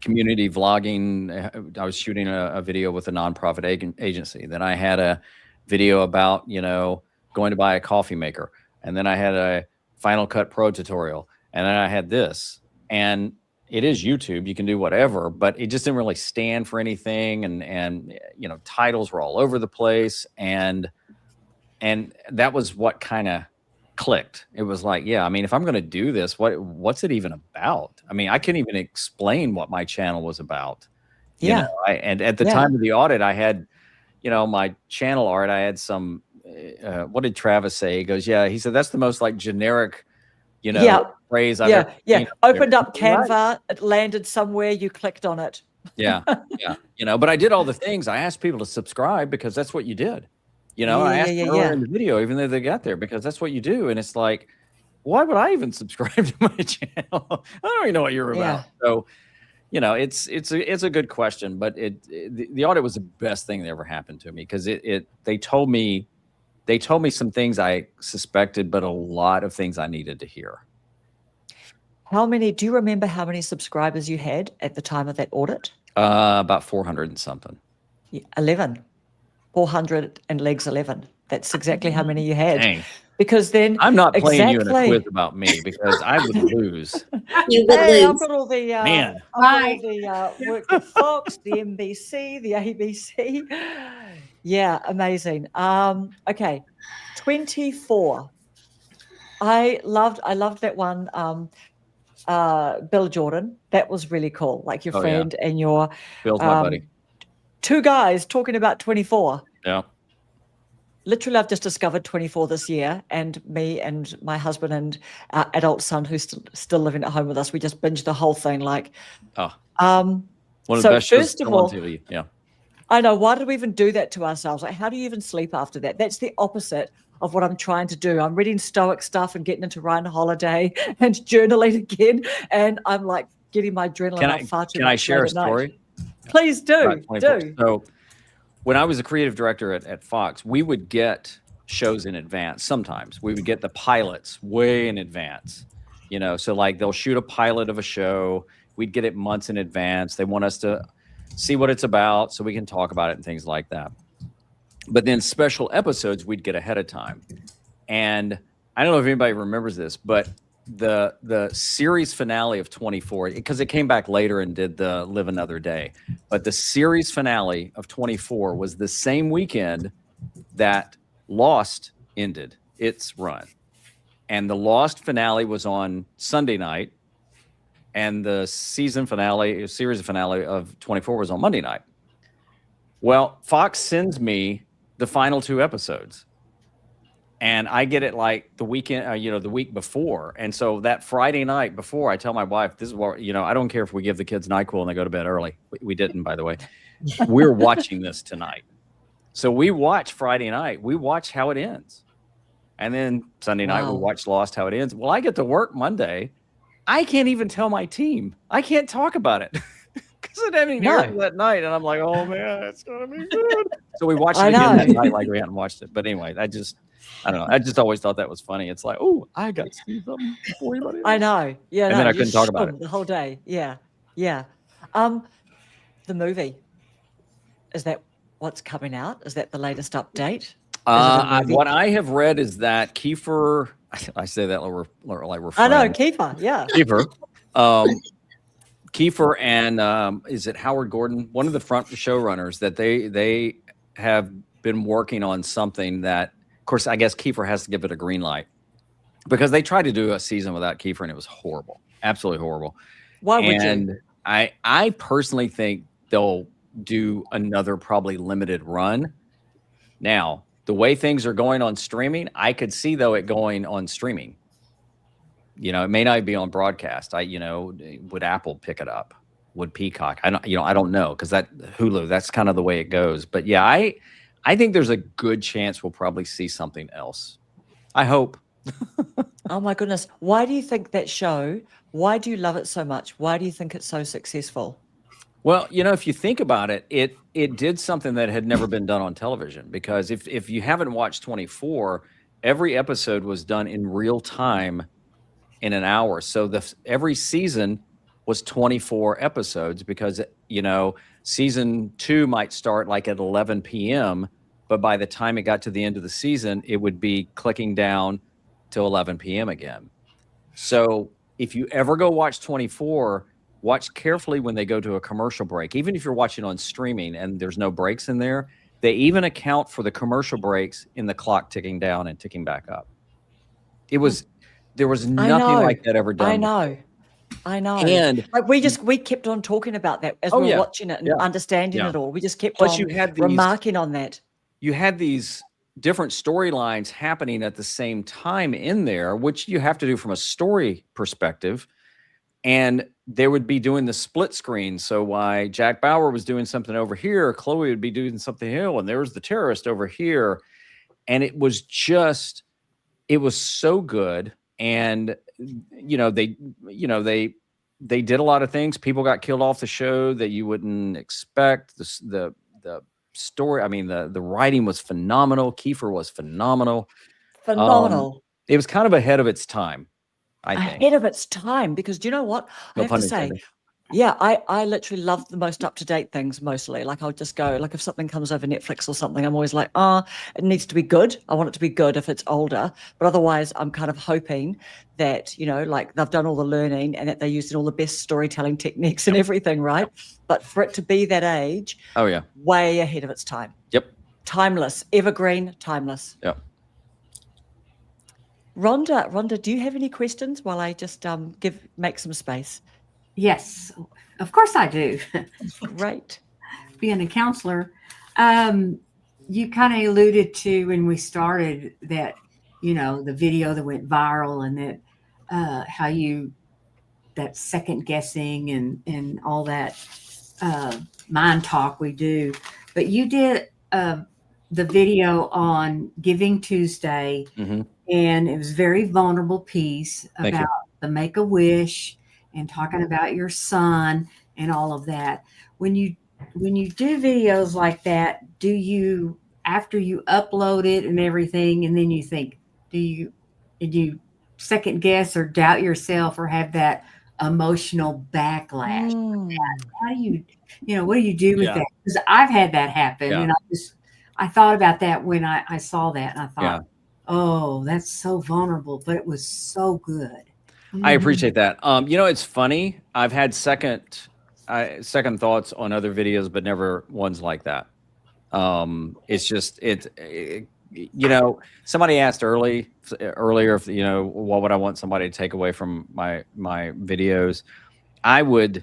community vlogging. I was shooting a video with a nonprofit agency. Then I had a video about, you know, going to buy a coffee maker. And then I had a Final Cut Pro tutorial. And then I had this. And it is YouTube. You can do whatever, but it just didn't really stand for anything. And you know, titles were all over the place. And that was what kind of clicked. It was like, yeah, I mean, if I'm going to do this, what's it even about? I mean, I couldn't even explain what my channel was about. You know, and at the time of the audit, I had, you know, my channel art, I had some, what did Travis say? He goes, yeah, he said, that's the most like generic, you know, phrase I've ever seen. Opened up Canva, it landed somewhere, you clicked on it. Yeah. You know, but I did all the things. I asked people to subscribe because that's what you did. You know, I asked them earlier in the video, even though they got there, because that's what you do. And it's like, why would I even subscribe to my channel? I don't even know what you're about. So, you know, it's a good question, but the audit was the best thing that ever happened to me, because they told me some things I suspected, but a lot of things I needed to hear. Do you remember how many subscribers you had at the time of that audit? About 400 and something. 11. 400 and legs 11. That's exactly how many you had. Dang. Because then I'm not playing you in a quiz about me, because I would lose. You would lose. I've got all the man. I've got all the work with Fox, the NBC, the ABC. Yeah, amazing. Okay, 24. I loved that one. Bill Jordan. That was really cool. Like your friend and your Bill's my buddy. Two guys talking about 24. Yeah. Literally, I've just discovered 24 this year, and me and my husband and our adult son, who's still living at home with us, we just binged the whole thing. Like, one of the best shows still on TV. Yeah. I know. Why did we even do that to ourselves? Like, how do you even sleep after that? That's the opposite of what I'm trying to do. I'm reading Stoic stuff and getting into Ryan Holiday and journaling again, and I'm like getting my adrenaline up far too much. Can I share a story? Please do. So when I was a creative director at Fox, we would get shows in advance. Sometimes we would get the pilots way in advance, you know, so like they'll shoot a pilot of a show. We'd get it months in advance. They want us to see what it's about so we can talk about it and things like that. But then special episodes we'd get ahead of time. And I don't know if anybody remembers this, but the series finale of 24, because it came back later and did the Live Another Day, but the series finale of 24 was the same weekend that Lost ended its run. And the Lost finale was on Sunday night, and the series finale of 24 was on Monday night. Well, Fox sends me the final 2 episodes, and I get it like the weekend, the week before. And so that Friday night before, I tell my wife, this is what, I don't care if we give the kids NyQuil and they go to bed early. We didn't, by the way. We're watching this tonight. So we watch Friday night. We watch how it ends. And then Sunday night, we watch Lost, how it ends. Well, I get to work Monday. I can't even tell my team. I can't talk about it because it hadn't aired that night. And I'm like, oh, man, it's going to be good. So we watched it again that night like we hadn't watched it. But anyway, I don't know. I just always thought that was funny. It's like, oh, I got to see something before anybody else. I know. Yeah. And then I couldn't talk about it the whole day. Yeah. Yeah. The movie, is that what's coming out? Is that the latest update? What I have read is that Kiefer, I say that like we're friends. I know, Kiefer, yeah. Kiefer and is it Howard Gordon, one of the front showrunners, that they have been working on something that, of course, I guess Kiefer has to give it a green light, because they tried to do a season without Kiefer and it was horrible, absolutely horrible. Why would you? And I personally think they'll do another probably limited run. Now, the way things are going on streaming, I could see though it going on streaming. You know, it may not be on broadcast. Would Apple pick it up? Would Peacock? I don't know, because that Hulu, that's kind of the way it goes. But yeah, I think there's a good chance we'll probably see something else. I hope. Oh my goodness. Why do you think that show, why do you love it so much? Why do you think it's so successful? Well, if you think about it, it did something that had never been done on television, because if you haven't watched 24, every episode was done in real time in an hour. So every season was 24 episodes, because, season 2 might start like at 11 p.m., but by the time it got to the end of the season, it would be clicking down to 11 p.m. again. So if you ever go watch 24, watch carefully when they go to a commercial break. Even if you're watching on streaming and there's no breaks in there, they even account for the commercial breaks in the clock ticking down and ticking back up. There was nothing like that ever done. I know. And like we kept on talking about that as we were watching it and understanding it all. We just kept on remarking on that. You had these different storylines happening at the same time in there, which you have to do from a story perspective. And they would be doing the split screen. So why Jack Bauer was doing something over here, Chloe would be doing something here, and there was the terrorist over here. And it was so good. And, they did a lot of things. People got killed off the show that you wouldn't expect. The story, I mean, the writing was phenomenal. Kiefer was phenomenal. It was kind of ahead of its time, I think. Ahead of its time, because do you know what? I have to say, I literally love the most up-to-date things mostly. Like I'll just go, like if something comes over Netflix or something, I'm always like, it needs to be good. I want it to be good if it's older. But otherwise, I'm kind of hoping that, like they've done all the learning and that they're using all the best storytelling techniques and everything, right? But for it to be that age, way ahead of its time. Yep. Timeless, evergreen, timeless. Yep. Rhonda, do you have any questions while I just make some space? Yes, of course I do. Right. Being a counselor, you kind of alluded to when we started that, the video that went viral and that how that second guessing and all that mind talk we do. But you did the video on Giving Tuesday, and it was a very vulnerable piece about the Make-A-Wish and talking about your son and all of that. When you do videos like that, do you, after you upload it and everything, and then you think, did you second guess or doubt yourself or have that emotional backlash? How do you, what do you do with that? Because I've had that happen, and I thought about that when I saw that, and I thought, oh, that's so vulnerable, but it was so good. I appreciate that. It's funny. I've had second thoughts on other videos, but never ones like that. It's just somebody asked earlier if what would I want somebody to take away from my videos. I would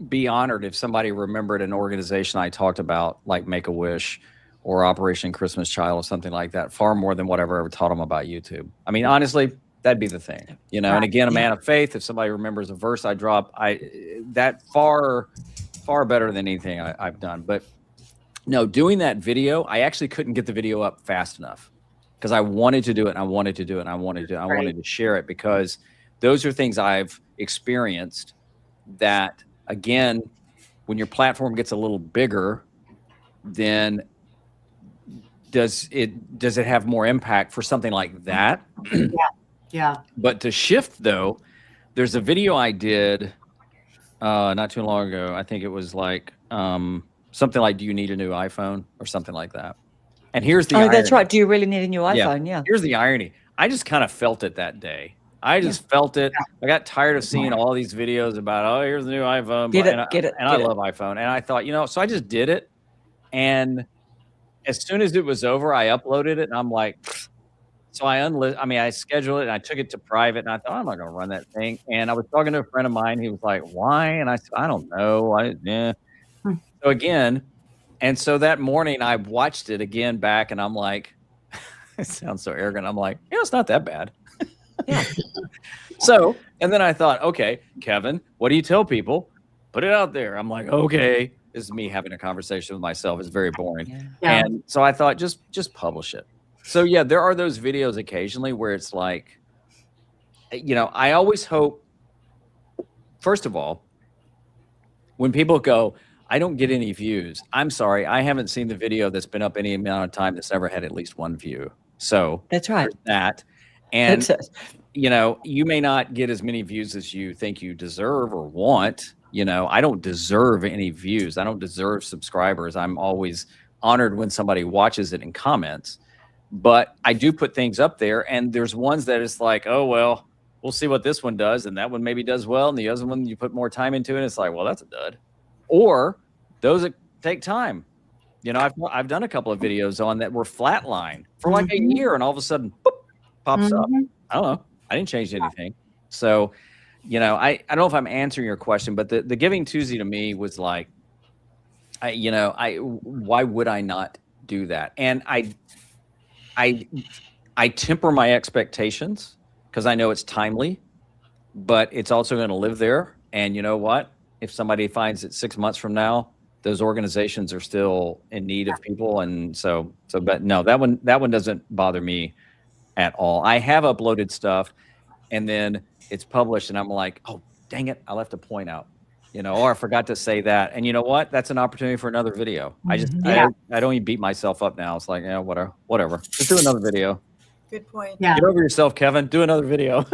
be honored if somebody remembered an organization I talked about, like Make-A-Wish or Operation Christmas Child or something like that, far more than whatever I ever taught them about YouTube. I mean, honestly, that'd be the thing, and again, a man of faith. If somebody remembers a verse I drop, that far better than anything I've done. But no, doing that video, I actually couldn't get the video up fast enough because I wanted to do it and I wanted to do it and I wanted to share it, because those are things I've experienced that, again, when your platform gets a little bigger, then does it have more impact for something like that? Yeah. But to shift though, there's a video I did not too long ago. I think it was like something like, do you need a new iPhone or something like that? And here's the irony. That's right. Do you really need a new iPhone? Yeah. Here's the irony. I just kind of felt it that day. I just felt it. I got tired of seeing all these videos about, here's the new iPhone. Get it. I love iPhone. And I thought, so I just did it. And as soon as it was over, I uploaded it, and I'm like, so I scheduled it, and I took it to private, and I thought, I'm not going to run that thing. And I was talking to a friend of mine. He was like, why? And I said, I don't know. So again, and so that morning I watched it again back, and I'm like, it sounds so arrogant. I'm like, it's not that bad. Yeah. So, and then I thought, okay, Kevin, what do you tell people? Put it out there. I'm like, okay, this is me having a conversation with myself. It's very boring. Yeah. And so I thought, just publish it. So yeah, there are those videos occasionally where it's like, I always hope, first of all, when people go, I don't get any views. I'm sorry. I haven't seen the video that's been up any amount of time that's never had at least one view. So that's right. That. And, that's you may not get as many views as you think you deserve or want. I don't deserve any views. I don't deserve subscribers. I'm always honored when somebody watches it and comments. But I do put things up there, and there's ones that it's like, oh, well, we'll see what this one does. And that one maybe does well. And the other one, you put more time into it. And it's like, well, that's a dud. Or those that take time. I've done a couple of videos on that were flatline for like a year, and all of a sudden, boop, pops up. I don't know. I didn't change anything. So, I don't know if I'm answering your question, but the Giving Tuesday to me was like, why would I not do that? And I temper my expectations because I know it's timely, but it's also going to live there. And you know what? If somebody finds it 6 months from now, those organizations are still in need of people. And but no, that one doesn't bother me at all. I have uploaded stuff and then it's published and I'm like, oh, dang it. I left a point out, or I forgot to say that. And you know what? That's an opportunity for another video. I don't even beat myself up now. It's like, whatever. Just do another video. Good point. Yeah. Get over yourself, Kevin. Do another video.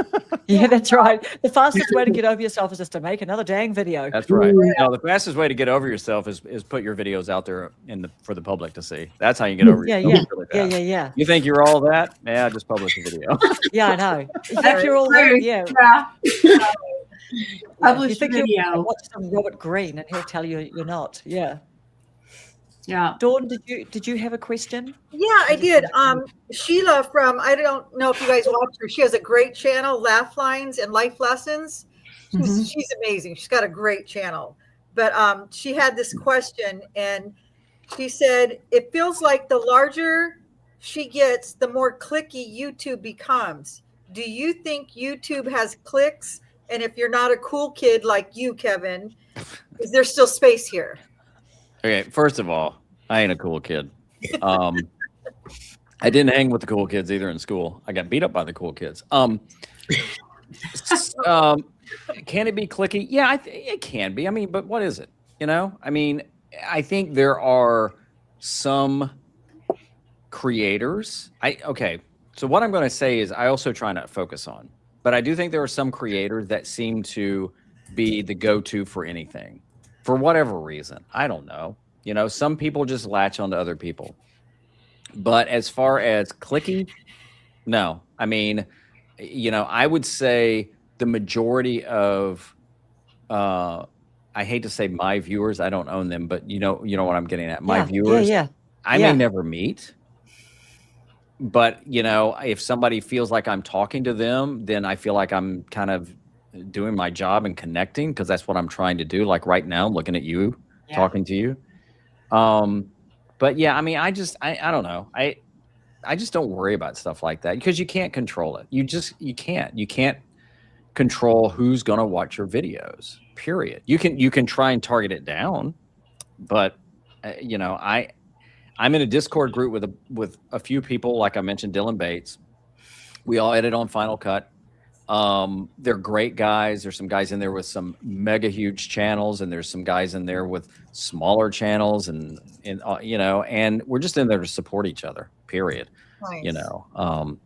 Yeah, that's right. The fastest way to get over yourself is just to make another dang video. That's right. No, the fastest way to get over yourself is put your videos out there for the public to see. That's how you get over yourself. Really Yeah. You think you're all that? Yeah, just publish a video. Yeah, I know. You think you're all that? Yeah. Publish you think video. You'll watch some Robert Greene and he'll tell you you're not. Yeah. Yeah. Dawn, did you have a question? Yeah, I did. Sheila from, I don't know if you guys watch her. She has a great channel, Laugh Lines and Life Lessons. She's amazing. She's got a great channel. But she had this question and she said, it feels like the larger she gets, the more clicky YouTube becomes. Do you think YouTube has clicks? And if you're not a cool kid like you, Kevin, is there still space here? Okay, first of all, I ain't a cool kid. I didn't hang with the cool kids either in school. I got beat up by the cool kids. Can it be clicky? Yeah, it can be. I mean, but what is it? I think there are some creators. So what I'm going to say is I also try not to focus on, but I do think there are some creators that seem to be the go-to for anything. For whatever reason, I don't know. Some people just latch onto other people. But as far as clicky, no. I mean, I would say the majority of, I hate to say my viewers, I don't own them, but you know what I'm getting at. My viewers, I may never meet. But, if somebody feels like I'm talking to them, then I feel like I'm kind of doing my job and connecting because that's what I'm trying to do. Like right now, I'm looking at you, talking to you. But yeah, I mean, I don't know. I just don't worry about stuff like that because you can't control it. You can't control who's going to watch your videos, period. You can try and target it down, but I'm in a Discord group with a few people, like I mentioned, Dylan Bates. We all edit on Final Cut. They're great guys. There's some guys in there with some mega huge channels, and there's some guys in there with smaller channels, and we're just in there to support each other. Period. Nice.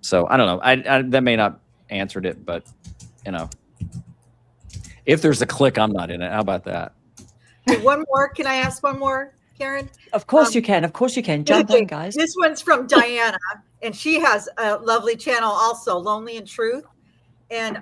So I don't know. I that may not answered it, but if there's a click, I'm not in it. How about that? Okay, one more. Can I ask one more, Karen? Of course you can. Of course you can. Jump in, guys. This one's from Diana, and she has a lovely channel also, Lonely in Truth. And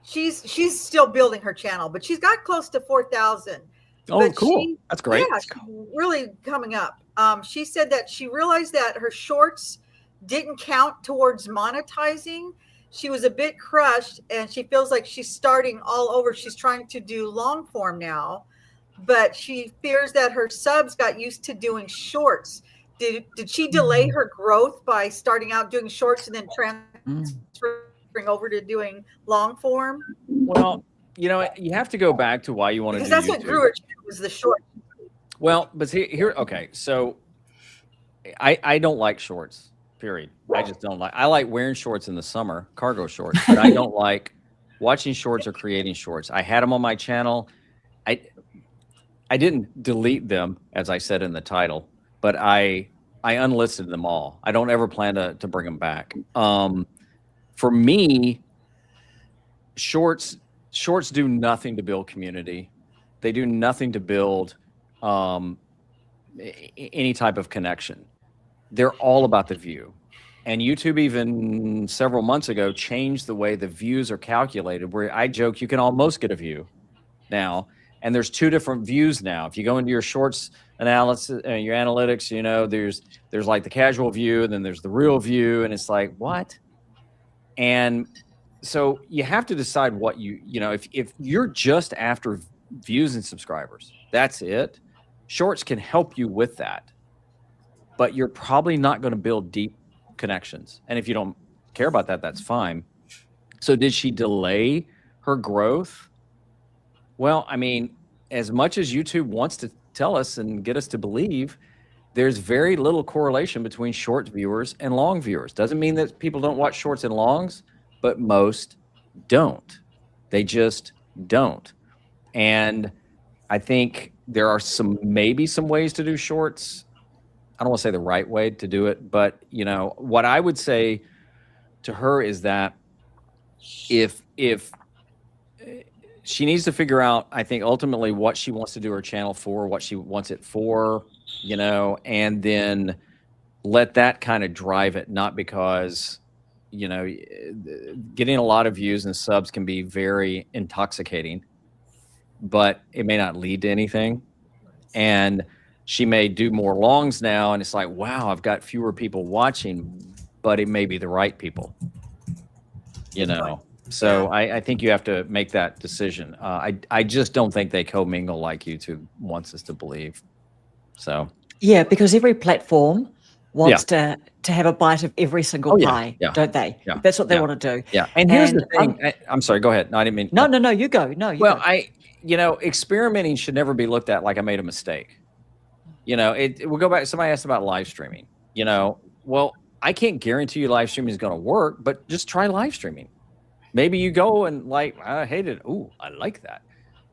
she's still building her channel, but she's got close to 4,000. Oh, But cool. That's great. Yeah, she's really coming up. She said that she realized that her shorts didn't count towards monetizing. She was a bit crushed, and she feels like she's starting all over. She's trying to do long form now, but she fears that her subs got used to doing shorts. Did she delay her growth by starting out doing shorts and then transferring over to doing long form? Well, you know, you have to go back to why you want to do Because that's YouTube. what grew her channel, was the short. Well, but here, okay, so I don't like shorts, period. I just don't like. I like wearing shorts in the summer, cargo shorts, but I don't like watching shorts or creating shorts. I had them on my channel. I didn't delete them, as I said in the title, but I unlisted them all. I don't ever plan to bring them back. For me, shorts do nothing to build community. They do nothing to build any type of connection. They're all about the view. And YouTube, even several months ago, changed the way the views are calculated, where I joke you can almost get a view now. And there's two different views now. If you go into your shorts analysis and your analytics, you know, there's like the casual view, and then there's the real view, and it's like, what? And so you have to decide what you know, if you're just after views and subscribers, that's it. Shorts can help you with that, but you're probably not going to build deep connections. And if you don't care about that, that's fine. So did she delay her growth? Well, I mean, as much as YouTube wants to tell us and get us to believe, there's very little correlation between short viewers and long viewers. Doesn't mean that people don't watch shorts and longs, but most don't. They just don't. And I think there are maybe some ways to do shorts. I don't want to say the right way to do it, but you know, what I would say to her is that if she needs to figure out, I think ultimately what she wants to do her channel for, what she wants it for, you know, and then let that kind of drive it, not because, you know, getting a lot of views and subs can be very intoxicating, but it may not lead to anything. And she may do more longs now, and it's like, wow, I've got fewer people watching, but it may be the right people, you know. So I think you have to make that decision. I just don't think they commingle like YouTube wants us to believe. So yeah, because every platform wants to have a bite of every single pie, don't they? Yeah. That's what they want to do. Yeah. And here's the thing. I'm sorry. Go ahead. No, I didn't mean. No, you go. No, you well, go. You know, experimenting should never be looked at like I made a mistake. You know, we'll go back. Somebody asked about live streaming. You know, well, I can't guarantee you live streaming is going to work, but just try live streaming. Maybe you go and like, I hate it. Ooh, I like that.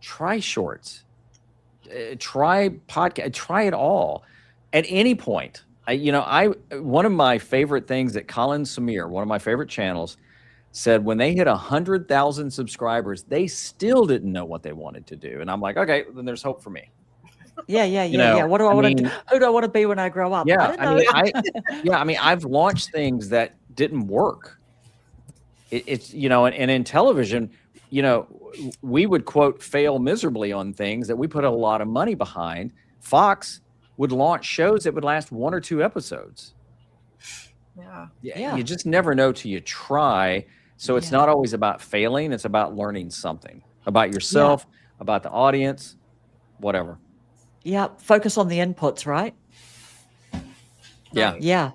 Try shorts. Try podcast. Try it all. At any point, one of my favorite things that Colin Samir, one of my favorite channels, said when they hit 100,000 subscribers, they still didn't know what they wanted to do. And I'm like, okay, then there's hope for me. Yeah. What do I want to do? Who do I want to be when I grow up? Yeah, I mean, I've launched things that didn't work. It's you know, and in television, you know, we would quote fail miserably on things that we put a lot of money behind. Fox would launch shows that would last 1 or 2 episodes. Yeah. You just never know till you try. So it's not always about failing. It's about learning something about yourself, about the audience, whatever. Yeah. Focus on the inputs, right? Yeah. Yeah.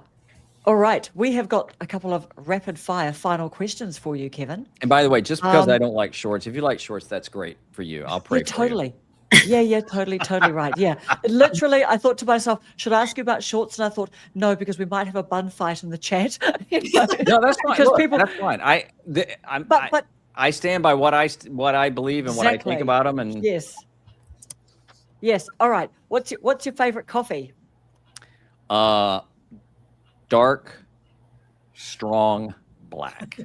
All right. We have got a couple of rapid fire final questions for you, Kevin. And by the way, just because I don't like shorts, if you like shorts, that's great for you. I'll pray for totally. you. Yeah, totally right. Yeah. Literally, I thought to myself, should I ask you about shorts? And I thought, no, because we might have a bun fight in the chat. No, that's fine. Look, that's fine. I stand by what I believe and what I think about them. And yes. All right. What's your favorite coffee? Dark, strong, black.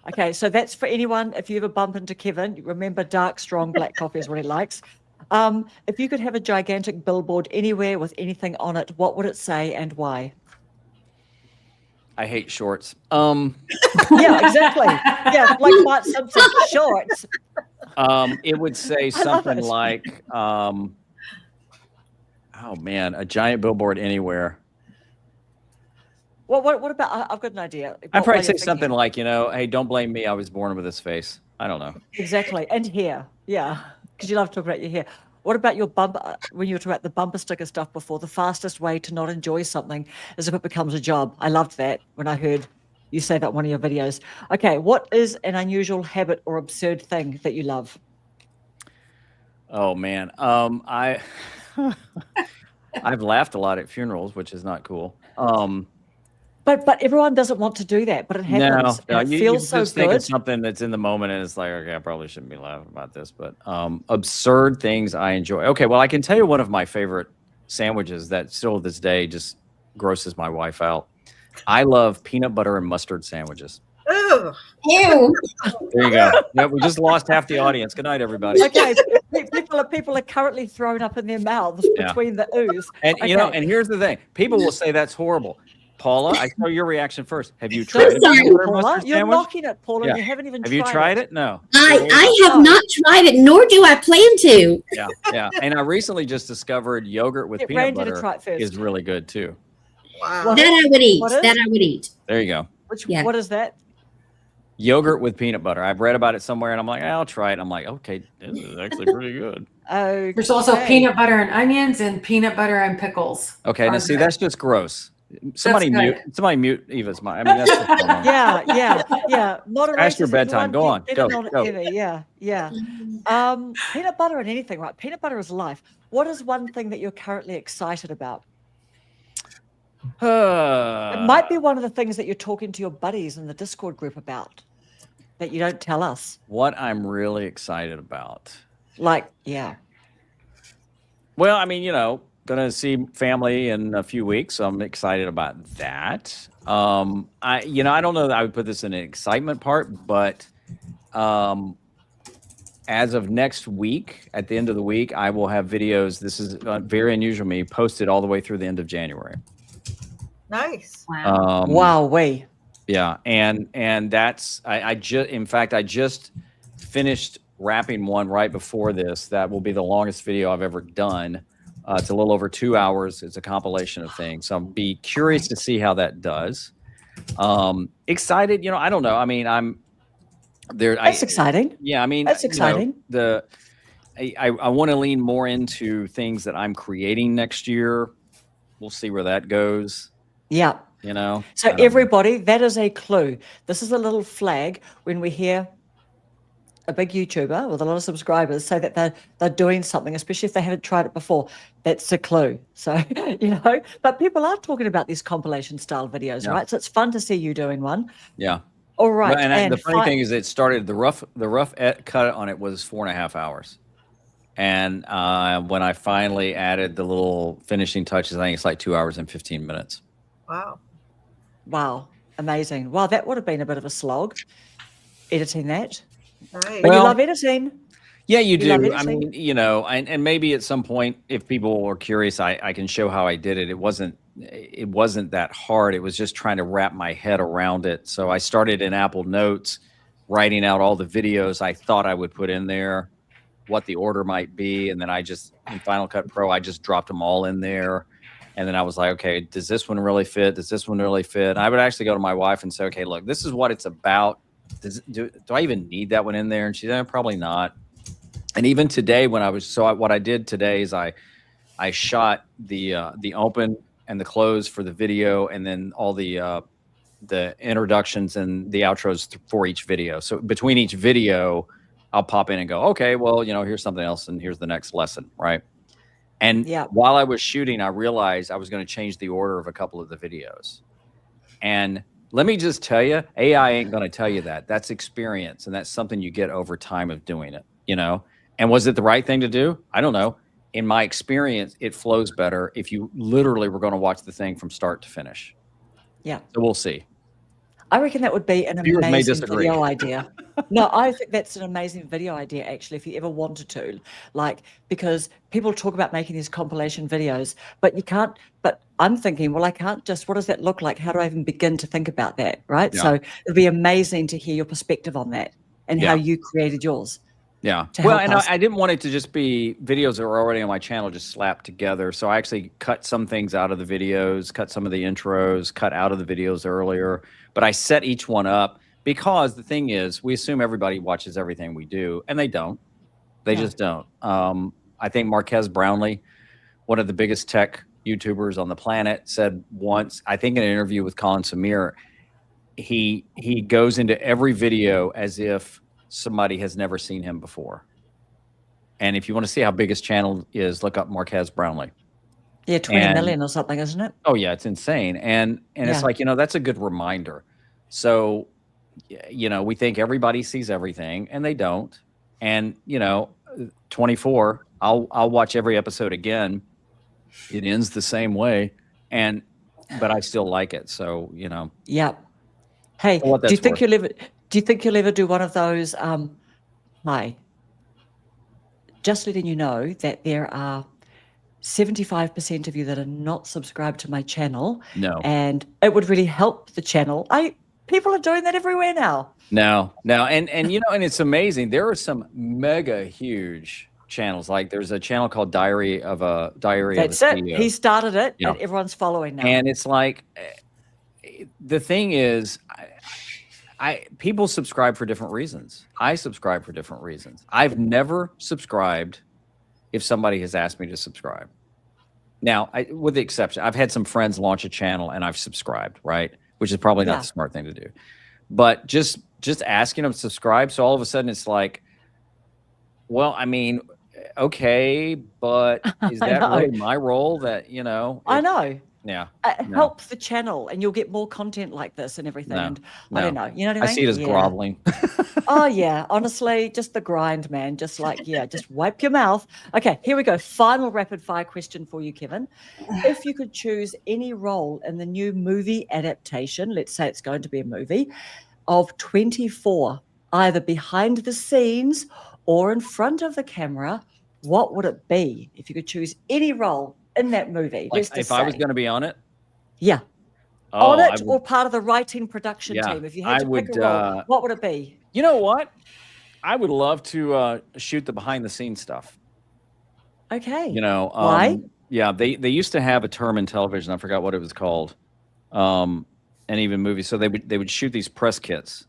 Okay, so that's for anyone. If you ever bump into Kevin, remember dark, strong, black coffee is what he likes. If you could have a gigantic billboard anywhere with anything on it, what would it say and why? I hate shorts. Yeah, exactly. Yeah, like Bart Simpson shorts. It would say I love something it. like, oh man, a giant billboard anywhere. Well, what about? I've got an idea. I'd probably While say you're something thinking. like, hey, don't blame me. I was born with this face. I don't know. Exactly, and hair, yeah, because you love talking about your hair. What about your bumper? When you were talking about the bumper sticker stuff before, the fastest way to not enjoy something is if it becomes a job. I loved that when I heard you say that in one of your videos. Okay, what is an unusual habit or absurd thing that you love? Oh man, I've laughed a lot at funerals, which is not cool. But everyone doesn't want to do that, but it happens. No, And it you feels so just think of good. something that's in the moment, and it's like, okay, I probably shouldn't be laughing about this, but absurd things I enjoy. Okay, well, I can tell you one of my favorite sandwiches that still to this day just grosses my wife out. I love peanut butter and mustard sandwiches. Ugh. Ew. There you go. Yeah, we just lost half the audience. Good night, everybody. Okay, people are currently throwing up in their mouths between the ooze. And Okay. and here's the thing: people will say that's horrible. Paula, I saw your reaction first. Have you Don't tried it? say it, Peanut butter Paula. mustard You're sandwich? knocking it, Paula. Yeah. You haven't even Have you tried it? No. I have not tried it, nor do I plan to. Yeah. And I recently just discovered yogurt with Get peanut Randy to butter try it first. is really good too. Wow. That I would eat. What is? That I would eat. There you go. Yeah. What is that? Yogurt with peanut butter. I've read about it somewhere, and I'm like, I'll try it. I'm like, okay, this is actually pretty good. Oh, There's also peanut butter and onions and peanut butter and pickles. Okay, now Are see, good. that's just gross. Somebody That's mute Eva's mic. I mean, that's just wrong. Yeah. Moderators, Past your if you bedtime. want, Go on. get Go, in on it, go. Eva. Yeah. Peanut butter and anything, right? Peanut butter is life. What is one thing that you're currently excited about? It might be one of the things that you're talking to your buddies in the Discord group about that you don't tell us. What I'm really excited about. Like, yeah. Well, I mean, gonna see family in a few weeks, so I'm excited about that. I don't know that I would put this in an excitement part, but as of next week, at the end of the week, I will have videos. This is very unusual for me, posted all the way through the end of January. Nice. Wow. Wow, Yeah, and that's I just finished wrapping one right before this. That will be the longest video I've ever done. It's a little over 2 hours. It's a compilation of things. So I'll be curious to see how that does. Excited, I don't know. I mean, I'm there. that's exciting. Yeah, I mean, That's exciting. I want to lean more into things that I'm creating next year. We'll see where that goes. Yeah. So everybody, that is a clue. This is a little flag when we hear a big YouTuber with a lot of subscribers say that they're doing something, especially if they haven't tried it before. That's a clue. So, but people are talking about these compilation style videos, right? So it's fun to see you doing one. Yeah. All right. Well, and the funny thing is, it started the rough cut on it was 4.5 hours, and when I finally added the little finishing touches, I think it's like 2 hours and 15 minutes. Wow, amazing! Wow, that would have been a bit of a slog editing that. Nice. But you love editing. Yeah, you do. love I editing. mean, and maybe at some point, if people are curious, I can show how I did it. It wasn't that hard. It was just trying to wrap my head around it. So I started in Apple Notes, writing out all the videos I thought I would put in there, what the order might be, and then in Final Cut Pro, I just dropped them all in there. And then I was like, okay, does this one really fit? Does this one really fit? And I would actually go to my wife and say, okay, look, this is what it's about. Do I even need that one in there? And she said, probably not. And even today, what I did today is I shot the open and the close for the video, and then all the introductions and the outros for each video. So between each video, I'll pop in and go, okay, well, here's something else, and here's the next lesson, right? And while I was shooting, I realized I was going to change the order of a couple of the videos. And let me just tell you, AI ain't going to tell you that. That's experience, and that's something you get over time of doing it, And was it the right thing to do? I don't know. In my experience, it flows better if you literally were going to watch the thing from start to finish. Yeah. So we'll see. I reckon that would be an Viewers may amazing disagree. video idea. No, I think that's an amazing video idea, actually, if you ever wanted to. Because people talk about making these compilation videos, but you can't. But I'm thinking, well, I can't just, what does that look like? How do I even begin to think about that, right? Yeah. So it'd be amazing to hear your perspective on that and how you created yours. Yeah. to Well, help and us. I didn't want it to just be videos that were already on my channel just slapped together. So I actually cut some things out of the videos, cut some of the intros, cut out of the videos earlier. But I set each one up because the thing is, we assume everybody watches everything we do, and they don't. They No. just don't. I think Marquez Brownlee, one of the biggest tech YouTubers on the planet, said once, I think in an interview with Colin Samir, he goes into every video as if somebody has never seen him before. And if you want to see how big his channel is, look up Marquez Brownlee. Yeah, 20 million or something, isn't it? Oh yeah, it's insane. And it's like, that's a good reminder. So, we think everybody sees everything, and they don't. And 24, I'll watch every episode again. It ends the same way, but I still like it. So, Yeah. Hey, do you think you'll ever do one of those? Hi. Just letting you know that there are 75% of you that are not subscribed to my channel. No. And it would really help the channel. People are doing that everywhere now. No. And and it's amazing. There are some mega huge channels. Like there's a channel called Diary of a That's it. CEO. He started it, and everyone's following now. And it's like, the thing is, people subscribe for different reasons. I subscribe for different reasons. I've never subscribed if somebody has asked me to subscribe. Now, with the exception, I've had some friends launch a channel and I've subscribed, right? Which is probably not the smart thing to do. But just asking them to subscribe, so all of a sudden it's like, well, I mean, okay, but is that really my role? That I know. Yeah. Help the channel, and you'll get more content like this and everything. And I don't know. You know what I mean? I see it as groveling. Oh, yeah. Honestly, just the grind, man. Just like, just wipe your mouth. Okay, here we go. Final rapid fire question for you, Kevin. If you could choose any role in the new movie adaptation, let's say it's going to be a movie, of 24, either behind the scenes or in front of the camera, what would it be if you could choose any role in that movie? Like if I was going to be on it? Yeah. Oh, on it or part of the writing production team. If you had to pick a role, what would it be? You know what? I would love to shoot the behind the scenes stuff. Okay. Why? Yeah, they used to have a term in television. I forgot what it was called. And even movies. So they would shoot these press kits,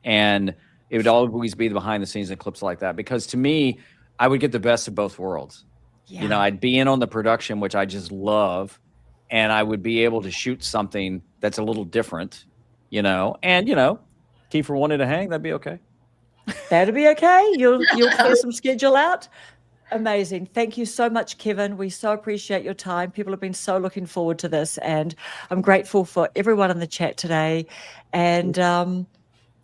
and it would always be the behind the scenes and clips like that. Because to me, I would get the best of both worlds. Yeah. I'd be in on the production, which I just love, and I would be able to shoot something that's a little different, and Kiefer wanted to hang, that'd be okay. That'd be okay. You'll clear some schedule out. Amazing. Thank you so much, Kevin. We so appreciate your time. People have been so looking forward to this, and I'm grateful for everyone in the chat today. And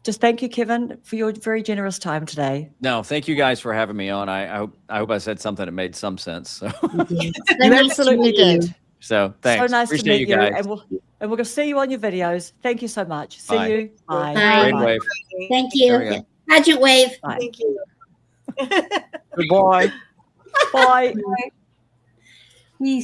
just thank you, Kevin, for your very generous time today. No, thank you guys for having me on. I hope I said something that made some sense. So. You absolutely did. So thanks. So nice Appreciate to meet you. And we'll see you on your videos. Thank you so much. See you. Bye. Bye. Great wave. Thank you. Pageant wave. Bye. Thank you. Goodbye. Bye. Peace.